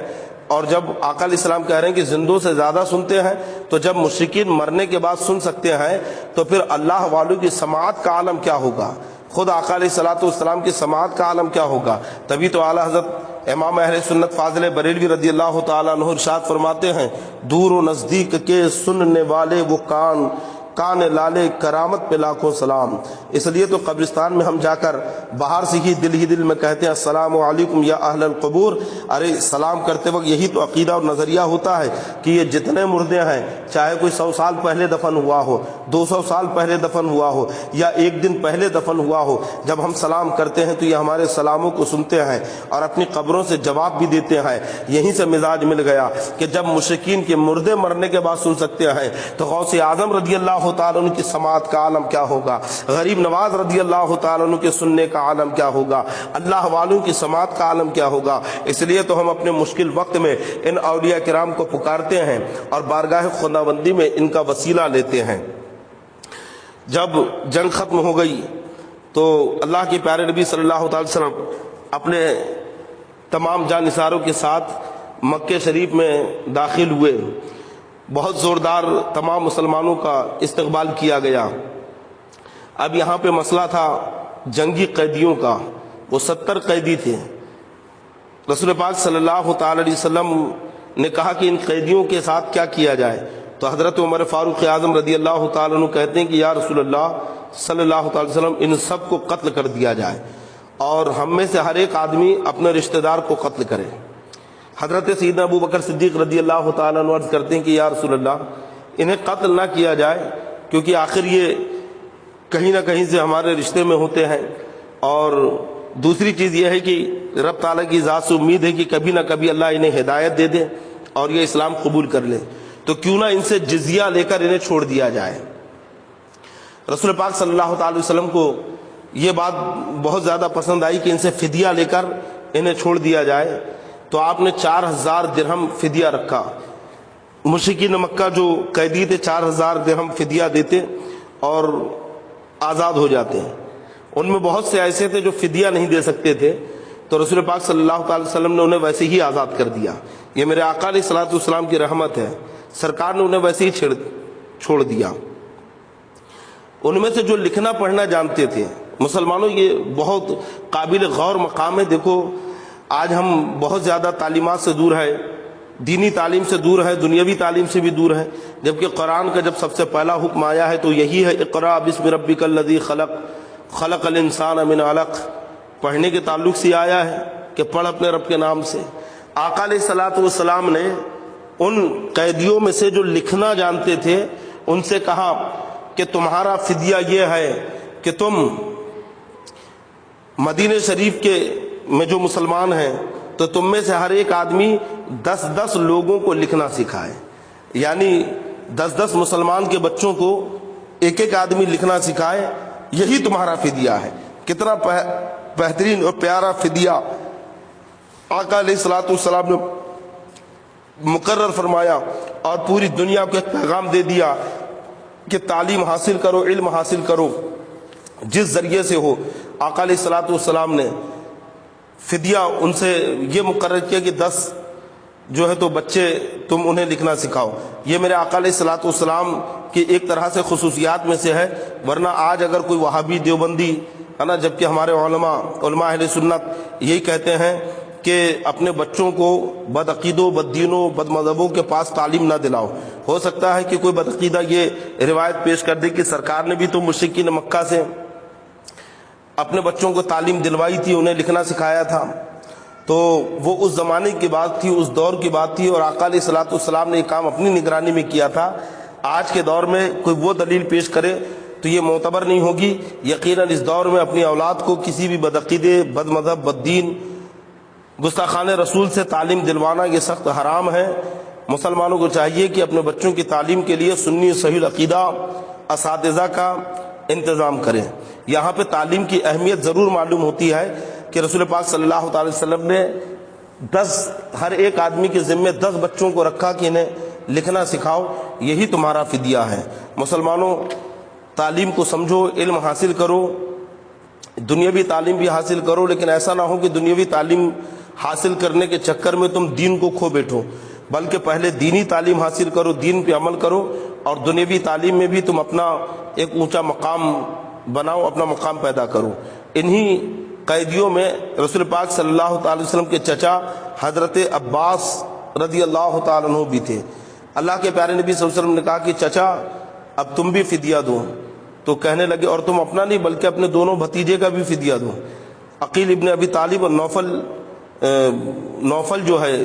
اور جب آقا علیہ السلام کہہ رہے ہیں کہ زندوں سے زیادہ سنتے ہیں، تو جب مشرکین مرنے کے بعد سن سکتے ہیں تو پھر اللہ والوں کی سماعت کا عالم کیا ہوگا، خود آقا علیہ الصلوۃ والسلام کی سماعت کا عالم کیا ہوگا۔ تبھی تو اعلیٰ حضرت امام اہل سنت فاضل بریلوی رضی اللہ تعالیٰ عنہ ارشاد فرماتے ہیں، دور و نزدیک کے سننے والے وہ کان لالے کرامت پہ لاکھوں سلام۔ اس لیے تو قبرستان میں ہم جا کر باہر سے ہی دل میں کہتے ہیں السلام علیکم یا اہل القبور، ارے سلام کرتے وقت یہی تو عقیدہ اور نظریہ ہوتا ہے کہ یہ جتنے مردے ہیں، چاہے کوئی 100 سال پہلے دفن ہوا ہو، 200 سال پہلے دفن ہوا ہو یا ایک دن پہلے دفن ہوا ہو، جب ہم سلام کرتے ہیں تو یہ ہمارے سلاموں کو سنتے ہیں اور اپنی قبروں سے جواب بھی دیتے ہیں۔ یہیں سے مزاج مل گیا کہ جب مشرکین کے مردے مرنے کے بعد سن سکتے ہیں تو غوث اعظم رضی اللہ تعالیٰ عنہ کی سماعت کا عالم کیا ہوگا، غریب نواز رضی اللہ تعالیٰ عنہ کے سننے کا عالم کیا ہوگا، اللہ والوں کی سماعت کا عالم کیا ہوگا۔ اس لیے تو ہم اپنے مشکل وقت میں ان اولیاء کرام کو پکارتے ہیں اور بارگاہ خداوندی میں ان کا وسیلہ لیتے ہیں۔ جب جنگ ختم ہو گئی تو اللہ کے پیارے نبی صلی اللہ تعالی وسلم اپنے تمام جانثاروں کے ساتھ مکہ شریف میں داخل ہوئے، بہت زوردار تمام مسلمانوں کا استقبال کیا گیا۔ اب یہاں پہ مسئلہ تھا جنگی قیدیوں کا، وہ 70 قیدی تھے۔ رسول پاک صلی اللہ تعالی علیہ وسلم نے کہا کہ ان قیدیوں کے ساتھ کیا کیا جائے، تو حضرت عمر فاروق اعظم رضی اللہ تعالیٰ عنہ کہتے ہیں کہ یا رسول اللہ صلی اللہ تعالی وسلم، ان سب کو قتل کر دیا جائے اور ہم میں سے ہر ایک آدمی اپنے رشتہ دار کو قتل کرے۔ حضرت سیدنا ابو بکر صدیق رضی اللہ تعالیٰ عنہ عرض کرتے ہیں کہ یا رسول اللہ، انہیں قتل نہ کیا جائے کیونکہ آخر یہ کہیں نہ کہیں سے ہمارے رشتے میں ہوتے ہیں، اور دوسری چیز یہ ہے کہ رب تعالیٰ کی ذات سے امید ہے کہ کبھی نہ کبھی اللہ انہیں ہدایت دے دے اور یہ اسلام قبول کر لے، تو کیوں نہ ان سے جزیہ لے کر انہیں چھوڑ دیا جائے۔ رسول پاک صلی اللہ تعالی وسلم کو یہ بات بہت زیادہ پسند آئی کہ ان سے فدیہ لے کر انہیں چھوڑ دیا جائے، تو آپ نے 4000 درہم فدیہ رکھا۔ مشرکین مکہ جو قیدی تھے 4000 درہم فدیہ دیتے اور آزاد ہو جاتے ہیں۔ ان میں بہت سے ایسے تھے جو فدیہ نہیں دے سکتے تھے، تو رسول پاک صلی اللہ تعالی وسلم نے انہیں ویسے ہی آزاد کر دیا۔ یہ میرے آقا علیہ الصلوۃ والسلام کی رحمت ہے، سرکار نے انہیں ویسے ہی چھوڑ دیا۔ ان میں سے جو لکھنا پڑھنا جانتے تھے، مسلمانوں یہ بہت قابل غور مقام ہے۔ دیکھو آج ہم بہت زیادہ تعلیمات سے دور ہے، دینی تعلیم سے دور ہے، دنیاوی تعلیم سے بھی دور ہے، جبکہ قرآن کا جب سب سے پہلا حکم آیا ہے تو یہی ہے اقرأ بسم ربک الذی خلق خلق الانسان من علق۔ پڑھنے کے تعلق سے آیا ہے کہ پڑھ اپنے رب کے نام سے۔ آقا علیہ الصلوۃ والسلام نے ان قیدیوں میں سے جو لکھنا جانتے تھے ان سے کہا کہ تمہارا فدیہ یہ ہے کہ تم مدینہ شریف کے میں جو مسلمان ہیں تو تم میں سے ہر ایک آدمی 10 لوگوں کو لکھنا سکھائے، یعنی 10 مسلمان کے بچوں کو ایک آدمی لکھنا سکھائے، یہی تمہارا فدیہ ہے۔ کتنا بہترین اور پیارا فدیہ آقا علیہ الصلوۃ والسلام نے مقرر فرمایا اور پوری دنیا کو ایک پیغام دے دیا کہ تعلیم حاصل کرو، علم حاصل کرو، جس ذریعے سے ہو۔ آقا علیہ الصلوۃ والسلام نے فدیہ ان سے یہ مقرر کیا کہ 10 جو ہے تو بچے تم انہیں لکھنا سکھاؤ۔ یہ میرے آقا علیہ الصلوۃ والسلام کی ایک طرح سے خصوصیات میں سے ہے، ورنہ آج اگر کوئی وہابی دیوبندی ہے نا، جبکہ ہمارے علماء اہل سنت یہی کہتے ہیں کہ اپنے بچوں کو بدعقیدوں، بددینوں، بد مذہبوں کے پاس تعلیم نہ دلاؤ۔ ہو سکتا ہے کہ کوئی بدعقیدہ یہ روایت پیش کر دے کہ سرکار نے بھی تو مشرکین مکہ سے اپنے بچوں کو تعلیم دلوائی تھی، انہیں لکھنا سکھایا تھا، تو وہ اس زمانے کی بات تھی، اس دور کی بات تھی، اور آقا علیہ الصلوۃ والسلام نے یہ کام اپنی نگرانی میں کیا تھا۔ آج کے دور میں کوئی وہ دلیل پیش کرے تو یہ معتبر نہیں ہوگی۔ یقیناً اس دور میں اپنی اولاد کو کسی بھی بدعقیدے، بد مذہب، بد دین، گستاخان رسول سے تعلیم دلوانا یہ سخت حرام ہے۔ مسلمانوں کو چاہیے کہ اپنے بچوں کی تعلیم کے لیے سنی صحیح العقیدہ اساتذہ کا انتظام کریں۔ یہاں پہ تعلیم کی اہمیت ضرور معلوم ہوتی ہے کہ رسول پاک صلی اللہ تعالی وسلم نے ہر ایک آدمی کے ذمے 10 بچوں کو رکھا کہ انہیں لکھنا سکھاؤ، یہی تمہارا فدیہ ہے۔ مسلمانوں، تعلیم کو سمجھو، علم حاصل کرو، دنیاوی تعلیم بھی حاصل کرو، لیکن ایسا نہ ہو کہ دنیاوی تعلیم حاصل کرنے کے چکر میں تم دین کو کھو بیٹھو، بلکہ پہلے دینی تعلیم حاصل کرو، دین پہ عمل کرو، اور دنیاوی تعلیم میں بھی تم اپنا ایک اونچا مقام بناؤ، اپنا مقام پیدا کرو۔ انہی قیدیوں میں رسول پاک صلی اللہ تعالی وسلم کے چچا حضرت عباس رضی اللہ تعالیٰ عنہ بھی تھے۔ اللہ کے پیارے نبی صلی اللہ علیہ وسلم نے کہا کہ چچا اب تم بھی فدیہ دو، تو کہنے لگے اور تم اپنا نہیں بلکہ اپنے دونوں بھتیجے کا بھی فدیہ دو۔ عقیل ابن ابی طالب اور نوفل جو ہے،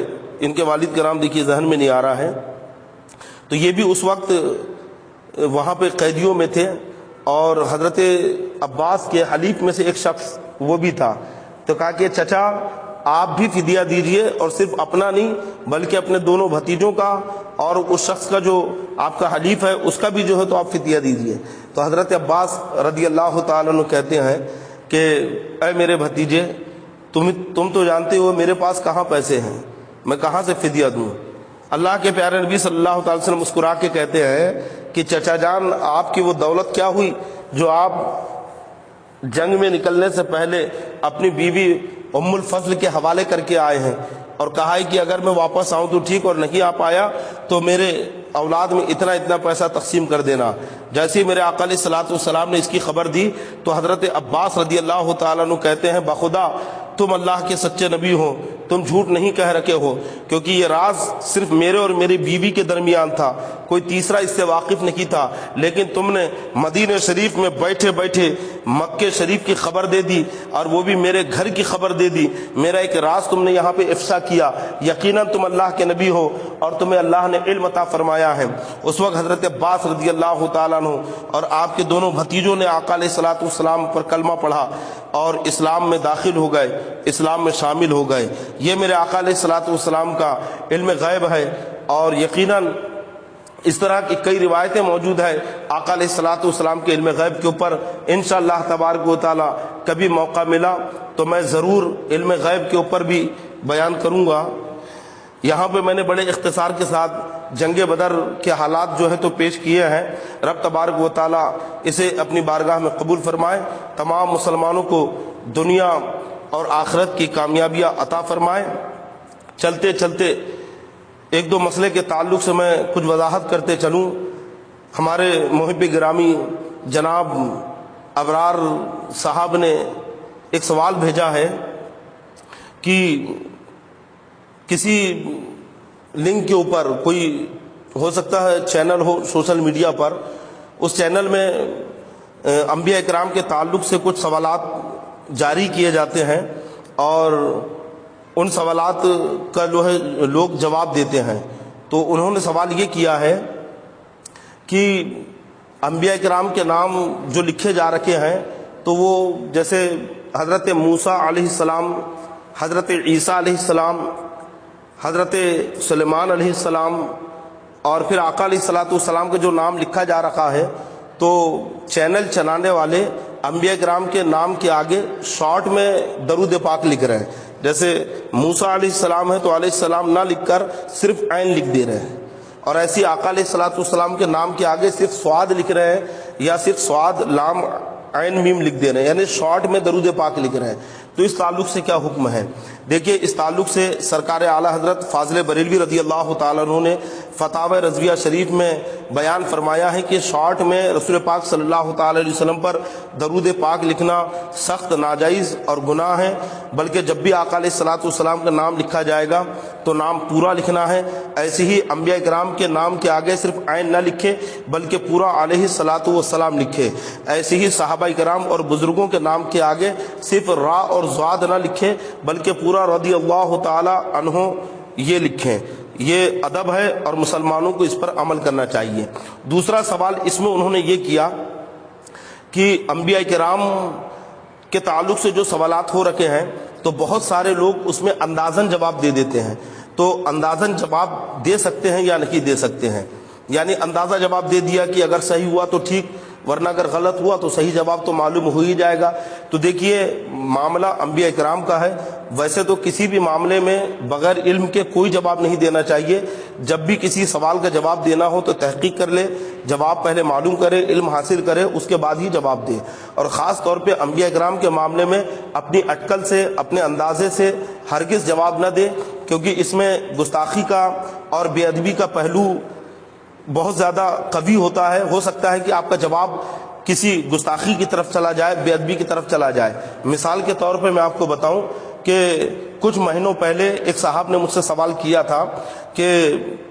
ان کے والد کا نام دیکھیے ذہن میں نہیں آ رہا ہے، تو یہ بھی اس وقت وہاں پہ قیدیوں میں تھے، اور حضرت عباس کے حلیف میں سے ایک شخص وہ بھی تھا۔ تو کہا کہ چچا آپ بھی فدیہ دیجئے، اور صرف اپنا نہیں بلکہ اپنے دونوں بھتیجوں کا اور اس شخص کا جو آپ کا حلیف ہے اس کا بھی جو ہے تو آپ فدیہ دیجئے۔ تو حضرت عباس رضی اللہ تعالیٰ عنہ کہتے ہیں کہ اے میرے بھتیجے، تم تو جانتے ہو میرے پاس کہاں پیسے ہیں، میں کہاں سے فدیہ دوں۔ اللہ کے پیارے نبی صلی اللہ تعالی وسلم مسکرا کے کہتے ہیں کہ چچا جان، آپ کی وہ دولت کیا ہوئی جو آپ جنگ میں نکلنے سے پہلے اپنی بیوی ام الفضل کے حوالے کر کے آئے ہیں، اور کہا ہے کہ اگر میں واپس آؤں تو ٹھیک، اور نہیں آ پایا تو میرے اولاد میں اتنا اتنا پیسہ تقسیم کر دینا۔ جیسے ہی میرے آقا علیہ الصلوۃ والسلام نے اس کی خبر دی تو حضرت عباس رضی اللہ تعالیٰ عنہ کہتے ہیں بخدا تم اللہ کے سچے نبی ہو، تم جھوٹ نہیں کہہ رکھے ہو، کیونکہ یہ راز صرف میرے اور میری بیوی کے درمیان تھا، کوئی تیسرا اس سے واقف نہیں تھا، لیکن تم نے مدینہ شریف میں بیٹھے بیٹھے مکہ شریف کی خبر دے دی، اور وہ بھی میرے گھر کی خبر دے دی، میرا ایک راز تم نے یہاں پہ افشا کیا۔ یقیناً تم اللہ کے نبی ہو اور تمہیں اللہ نے علم عطا فرمایا ہے۔ اس وقت حضرت عباس رضی اللہ تعالیٰ عنہ اور آپ کے دونوں بھتیجوں نے آقا علیہ الصلوۃ والسلام پر کلمہ پڑھا اور اسلام میں داخل ہو گئے، اسلام میں شامل ہو گئے۔ یہ میرے آقا علیہ الصلوۃ والسلام کا علم غیب ہے، اور یقیناً اس طرح کی کئی روایتیں موجود ہیں آقا علیہ الصلوۃ والسلام کے علم غیب کے اوپر۔ انشاءاللہ تبارک و تعالی کبھی موقع ملا تو میں ضرور علم غیب کے اوپر بھی بیان کروں گا۔ یہاں پہ میں نے بڑے اختصار کے ساتھ جنگ بدر کے حالات جو ہے تو پیش کیے ہیں۔ رب تبارک و تعالی اسے اپنی بارگاہ میں قبول فرمائے، تمام مسلمانوں کو دنیا اور آخرت کی کامیابیاں عطا فرمائے۔ چلتے چلتے ایک دو مسئلے کے تعلق سے میں کچھ وضاحت کرتے چلوں۔ ہمارے محب گرامی جناب ابرار صاحب نے ایک سوال بھیجا ہے کہ کسی لنک کے اوپر، کوئی ہو سکتا ہے چینل ہو سوشل میڈیا پر، اس چینل میں انبیاء اکرام کے تعلق سے کچھ سوالات جاری کیے جاتے ہیں، اور ان سوالات کا جو ہے لوگ جواب دیتے ہیں۔ تو انہوں نے سوال یہ کیا ہے کہ انبیاء کرام کے نام جو لکھے جا رکھے ہیں تو وہ جیسے حضرت موسیٰ علیہ السلام، حضرت عیسیٰ علیہ السلام، حضرت سلیمان علیہ السلام، اور پھر آقا علیہ الصلوۃ والسلام کا جو نام لکھا جا رکھا ہے، تو چینل چلانے والے انبیاء کرام کے نام کے آگے شارٹ میں درود پاک لکھ رہے ہیں. جیسے موسیٰ علیہ السلام ہے تو علیہ السلام نہ لکھ کر صرف عین لکھ دے رہے ہیں، اور ایسی آقا علیہ الصلوۃ والسلام کے نام کے آگے صرف سواد لکھ رہے ہیں، یا صرف سواد لام عین میم لکھ دے رہے ہیں، یعنی شارٹ میں درود پاک لکھ رہے ہیں. تو اس تعلق سے کیا حکم ہے؟ دیکھیے، اس تعلق سے سرکار اعلیٰ حضرت فاضل بریلوی رضی اللہ تعالیٰ عنہ نے فتاوی رضویہ شریف میں بیان فرمایا ہے کہ شارٹ میں رسول پاک صلی اللہ تعالیٰ علیہ وسلم پر درود پاک لکھنا سخت ناجائز اور گناہ ہے، بلکہ جب بھی آقا علیہ الصلوۃ والسلام کا نام لکھا جائے گا تو نام پورا لکھنا ہے. ایسے ہی انبیاء کرام کے نام کے آگے صرف عین نہ لکھے بلکہ پورا علیہ الصلوۃ والسلام لکھے. ایسے ہی صحابہ کرام اور بزرگوں کے نام کے آگے صرف را اور ضاد نہ لکھے بلکہ پورا رضی اللہ تعالی عنہ یہ لکھیں. یہ ادب ہے اور مسلمانوں کو اس پر عمل کرنا چاہیے. دوسرا سوال اس میں انہوں نے یہ کیا کہ انبیاء کرام کے تعلق سے جو سوالات ہو رکھے ہیں تو بہت سارے لوگ اس میں اندازاً جواب دے دیتے ہیں. تو اندازاً جواب دے سکتے ہیں یا نہیں دے سکتے ہیں؟ یعنی اندازہ جواب دے دیا کہ اگر صحیح ہوا تو ٹھیک، ورنہ اگر غلط ہوا تو صحیح جواب تو معلوم ہو ہی جائے گا. تو دیکھیے، معاملہ انبیاء کرام کا ہے. ویسے تو کسی بھی معاملے میں بغیر علم کے کوئی جواب نہیں دینا چاہیے. جب بھی کسی سوال کا جواب دینا ہو تو تحقیق کر لے، جواب پہلے معلوم کرے، علم حاصل کرے، اس کے بعد ہی جواب دے. اور خاص طور پہ انبیاء کرام کے معاملے میں اپنی اٹکل سے، اپنے اندازے سے ہرگز جواب نہ دے، کیونکہ اس میں گستاخی کا اور بے ادبی کا پہلو بہت زیادہ قوی ہوتا ہے. ہو سکتا ہے کہ آپ کا جواب کسی گستاخی کی طرف چلا جائے، بے ادبی کی طرف چلا جائے. مثال کے طور پہ میں آپ کو بتاؤں کہ کچھ مہینوں پہلے ایک صاحب نے مجھ سے سوال کیا تھا کہ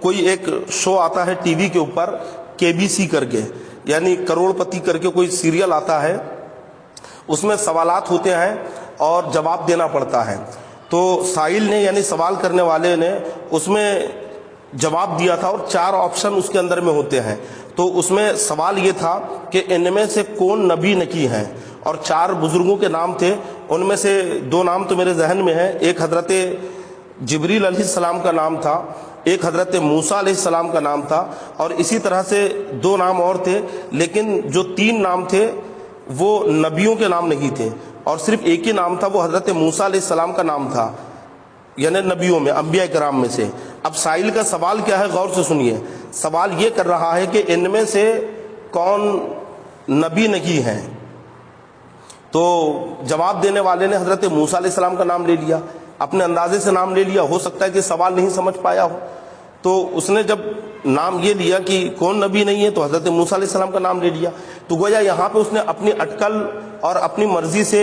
کوئی ایک شو آتا ہے ٹی وی کے اوپر KBC کر کے، یعنی کروڑ پتی کر کے کوئی سیریل آتا ہے، اس میں سوالات ہوتے ہیں اور جواب دینا پڑتا ہے. تو سائل نے، یعنی سوال کرنے والے نے، اس میں جواب دیا تھا اور 4 آپشن اس کے اندر میں ہوتے ہیں. تو اس میں سوال یہ تھا کہ ان میں سے کون نبی نکی ہیں، اور 4 بزرگوں کے نام تھے. ان میں سے 2 نام تو میرے ذہن میں ہیں. ایک حضرت جبریل علیہ السلام کا نام تھا، ایک حضرت موسیٰ علیہ السلام کا نام تھا، اور اسی طرح سے 2 نام اور تھے. لیکن جو 3 نام تھے وہ نبیوں کے نام نہیں تھے، اور صرف ایک ہی نام تھا، وہ حضرت موسیٰ علیہ السلام کا نام تھا، یعنی نبیوں میں، انبیاء کرام میں سے. اب سائل کا سوال کیا ہے، غور سے سنیے. سوال یہ کر رہا ہے کہ ان میں سے کون نبی نکی ہیں. تو جواب دینے والے نے حضرت موسیٰ علیہ السلام کا نام لے لیا، اپنے اندازے سے نام لے لیا. ہو سکتا ہے کہ سوال نہیں سمجھ پایا ہو. تو اس نے جب نام یہ لیا کہ کون نبی نہیں ہے تو حضرت موسیٰ علیہ السلام کا نام لے لیا. تو گویا یہاں پہ اس نے اپنی اٹکل اور اپنی مرضی سے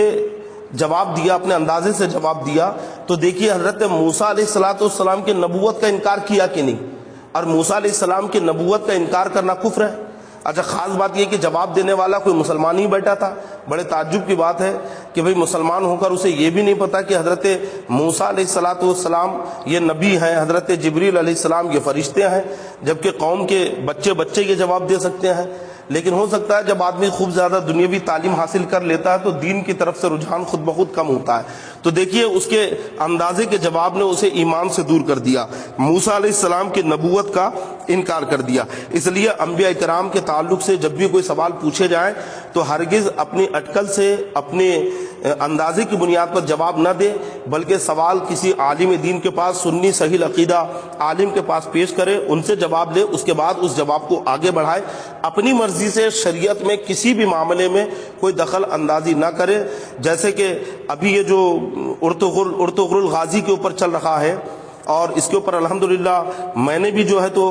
جواب دیا، اپنے اندازے سے جواب دیا. تو دیکھیے، حضرت موسیٰ علیہ الصلوۃ والسلام کی نبوت کا انکار کیا کہ نہیں؟ اور موسیٰ علیہ السلام کی نبوت کا انکار کرنا کفر ہے. اچھا، خاص بات یہ کہ جواب دینے والا کوئی مسلمان ہی بیٹھا تھا. بڑے تعجب کی بات ہے کہ بھئی مسلمان ہو کر اسے یہ بھی نہیں پتا کہ حضرت موسیٰ علیہ الصلوۃ والسلام یہ نبی ہیں، حضرت جبریل علیہ السلام یہ فرشتے ہیں، جبکہ قوم کے بچے یہ جواب دے سکتے ہیں. لیکن ہو سکتا ہے جب آدمی خوب زیادہ دنیاوی تعلیم حاصل کر لیتا ہے تو دین کی طرف سے رجحان خود بخود کم ہوتا ہے. تو دیکھیے، اس کے اندازے کے جواب نے اسے ایمان سے دور کر دیا، موسیٰ علیہ السلام کی نبوت کا انکار کر دیا. اس لیے انبیاء کرام کے تعلق سے جب بھی کوئی سوال پوچھے جائیں تو ہرگز اپنی اٹکل سے، اپنے اندازے کی بنیاد پر جواب نہ دے، بلکہ سوال کسی عالم دین کے پاس، سنی صحیح عقیدہ عالم کے پاس پیش کرے، ان سے جواب لے، اس کے بعد اس جواب کو آگے بڑھائے. اپنی مرضی سے شریعت میں کسی بھی معاملے میں کوئی دخل اندازی نہ کرے. جیسے کہ ابھی یہ جو ارطغرل غازی کے اوپر چل رہا ہے، اور اس کے اوپر الحمدللہ میں نے بھی جو ہے تو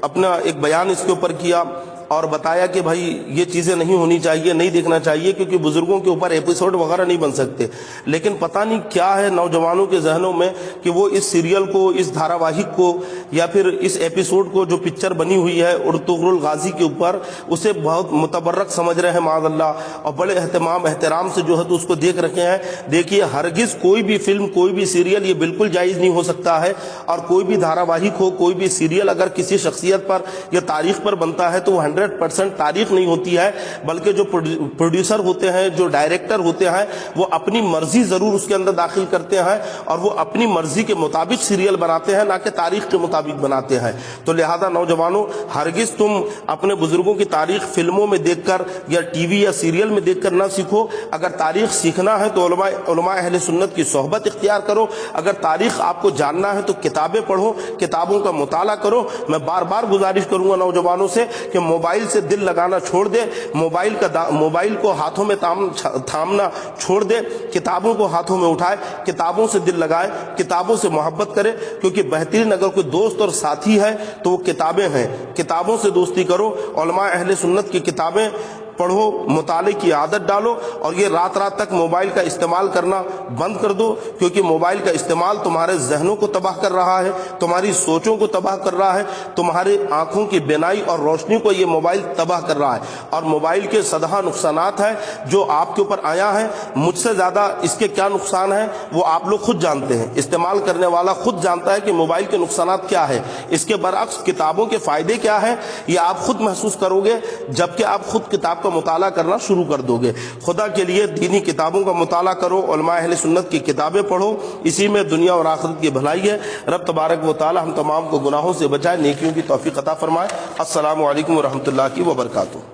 اپنا ایک بیان اس کے اوپر کیا اور بتایا کہ بھائی یہ چیزیں نہیں ہونی چاہیے، نہیں دیکھنا چاہیے، کیونکہ بزرگوں کے اوپر ایپیسوڈ وغیرہ نہیں بن سکتے. لیکن پتہ نہیں کیا ہے نوجوانوں کے ذہنوں میں کہ وہ اس سیریل کو، اس دھاراواہک کو، یا پھر اس ایپیسوڈ کو جو پکچر بنی ہوئی ہے ارطغرل غازی کے اوپر، اسے بہت متبرک سمجھ رہے ہیں معاذ اللہ، اور بڑے احترام سے جو ہے تو اس کو دیکھ رکھے ہیں. دیکھیے، ہرگز کوئی بھی فلم، کوئی بھی سیریل یہ بالکل جائز نہیں ہو سکتا ہے. اور کوئی بھی دھاراواہک ہو، کوئی بھی سیریل اگر کسی شخصیت پر یا تاریخ پر بنتا ہے تو وہ 100% 100% تاریخ نہیں ہوتی ہے، بلکہ جو پروڈیوسر ہوتے ہیں، جو ڈائریکٹر ہوتے ہیں، وہ اپنی مرضی ضرور اس کے اندر داخل کرتے ہیں اور وہ اپنی مرضی کے مطابق سیریل بناتے ہیں، نہ کہ تاریخ کے مطابق بناتے ہیں۔ تو لہذا نوجوانوں، ہرگز تم اپنے بزرگوں کی تاریخ فلموں میں دیکھ کر یا ٹی وی یا سیریل میں دیکھ کر نہ سیکھو۔ اگر تاریخ سیکھنا ہے تو علماء اہل سنت کی صحبت اختیار کرو۔ اگر تاریخ آپ کو جاننا ہے تو کتابیں پڑھو، کتابوں کا مطالعہ کرو۔ میں بار بار گزارش کروں گا نوجوانوں سے کہ موبائل سے دل لگانا چھوڑ دے، موبائل کو ہاتھوں میں تھامنا چھوڑ دے، کتابوں کو ہاتھوں میں اٹھائے، کتابوں سے دل لگائے، کتابوں سے محبت کرے، کیونکہ بہترین اگر کوئی دوست اور ساتھی ہے تو وہ کتابیں ہیں۔ کتابوں سے دوستی کرو، علماء اہل سنت کی کتابیں پڑھو، مطالعے کی عادت ڈالو، اور یہ رات رات تک موبائل کا استعمال کرنا بند کر دو، کیونکہ موبائل کا استعمال تمہارے ذہنوں کو تباہ کر رہا ہے، تمہاری سوچوں کو تباہ کر رہا ہے، تمہاری آنکھوں کی بینائی اور روشنی کو یہ موبائل تباہ کر رہا ہے۔ اور موبائل کے سدھا نقصانات ہیں جو آپ کے اوپر آیا ہے، مجھ سے زیادہ اس کے کیا نقصان ہیں وہ آپ لوگ خود جانتے ہیں، استعمال کرنے والا خود جانتا ہے کہ موبائل کے نقصانات کیا ہے۔ اس کے برعکس کتابوں کے فائدے کیا ہیں یہ آپ خود محسوس کرو گے جبکہ آپ خود کتاب کا مطالعہ کرنا شروع کر دو گے۔ خدا کے لیے دینی کتابوں کا مطالعہ کرو، علماء اہل سنت کی کتابیں پڑھو، اسی میں دنیا اور آخرت کی بھلائی ہے۔ رب تبارک و تعالی ہم تمام کو گناہوں سے بچائے، نیکیوں کی توفیق عطا فرمائے۔ السلام علیکم ورحمۃ اللہ وبرکاتہ۔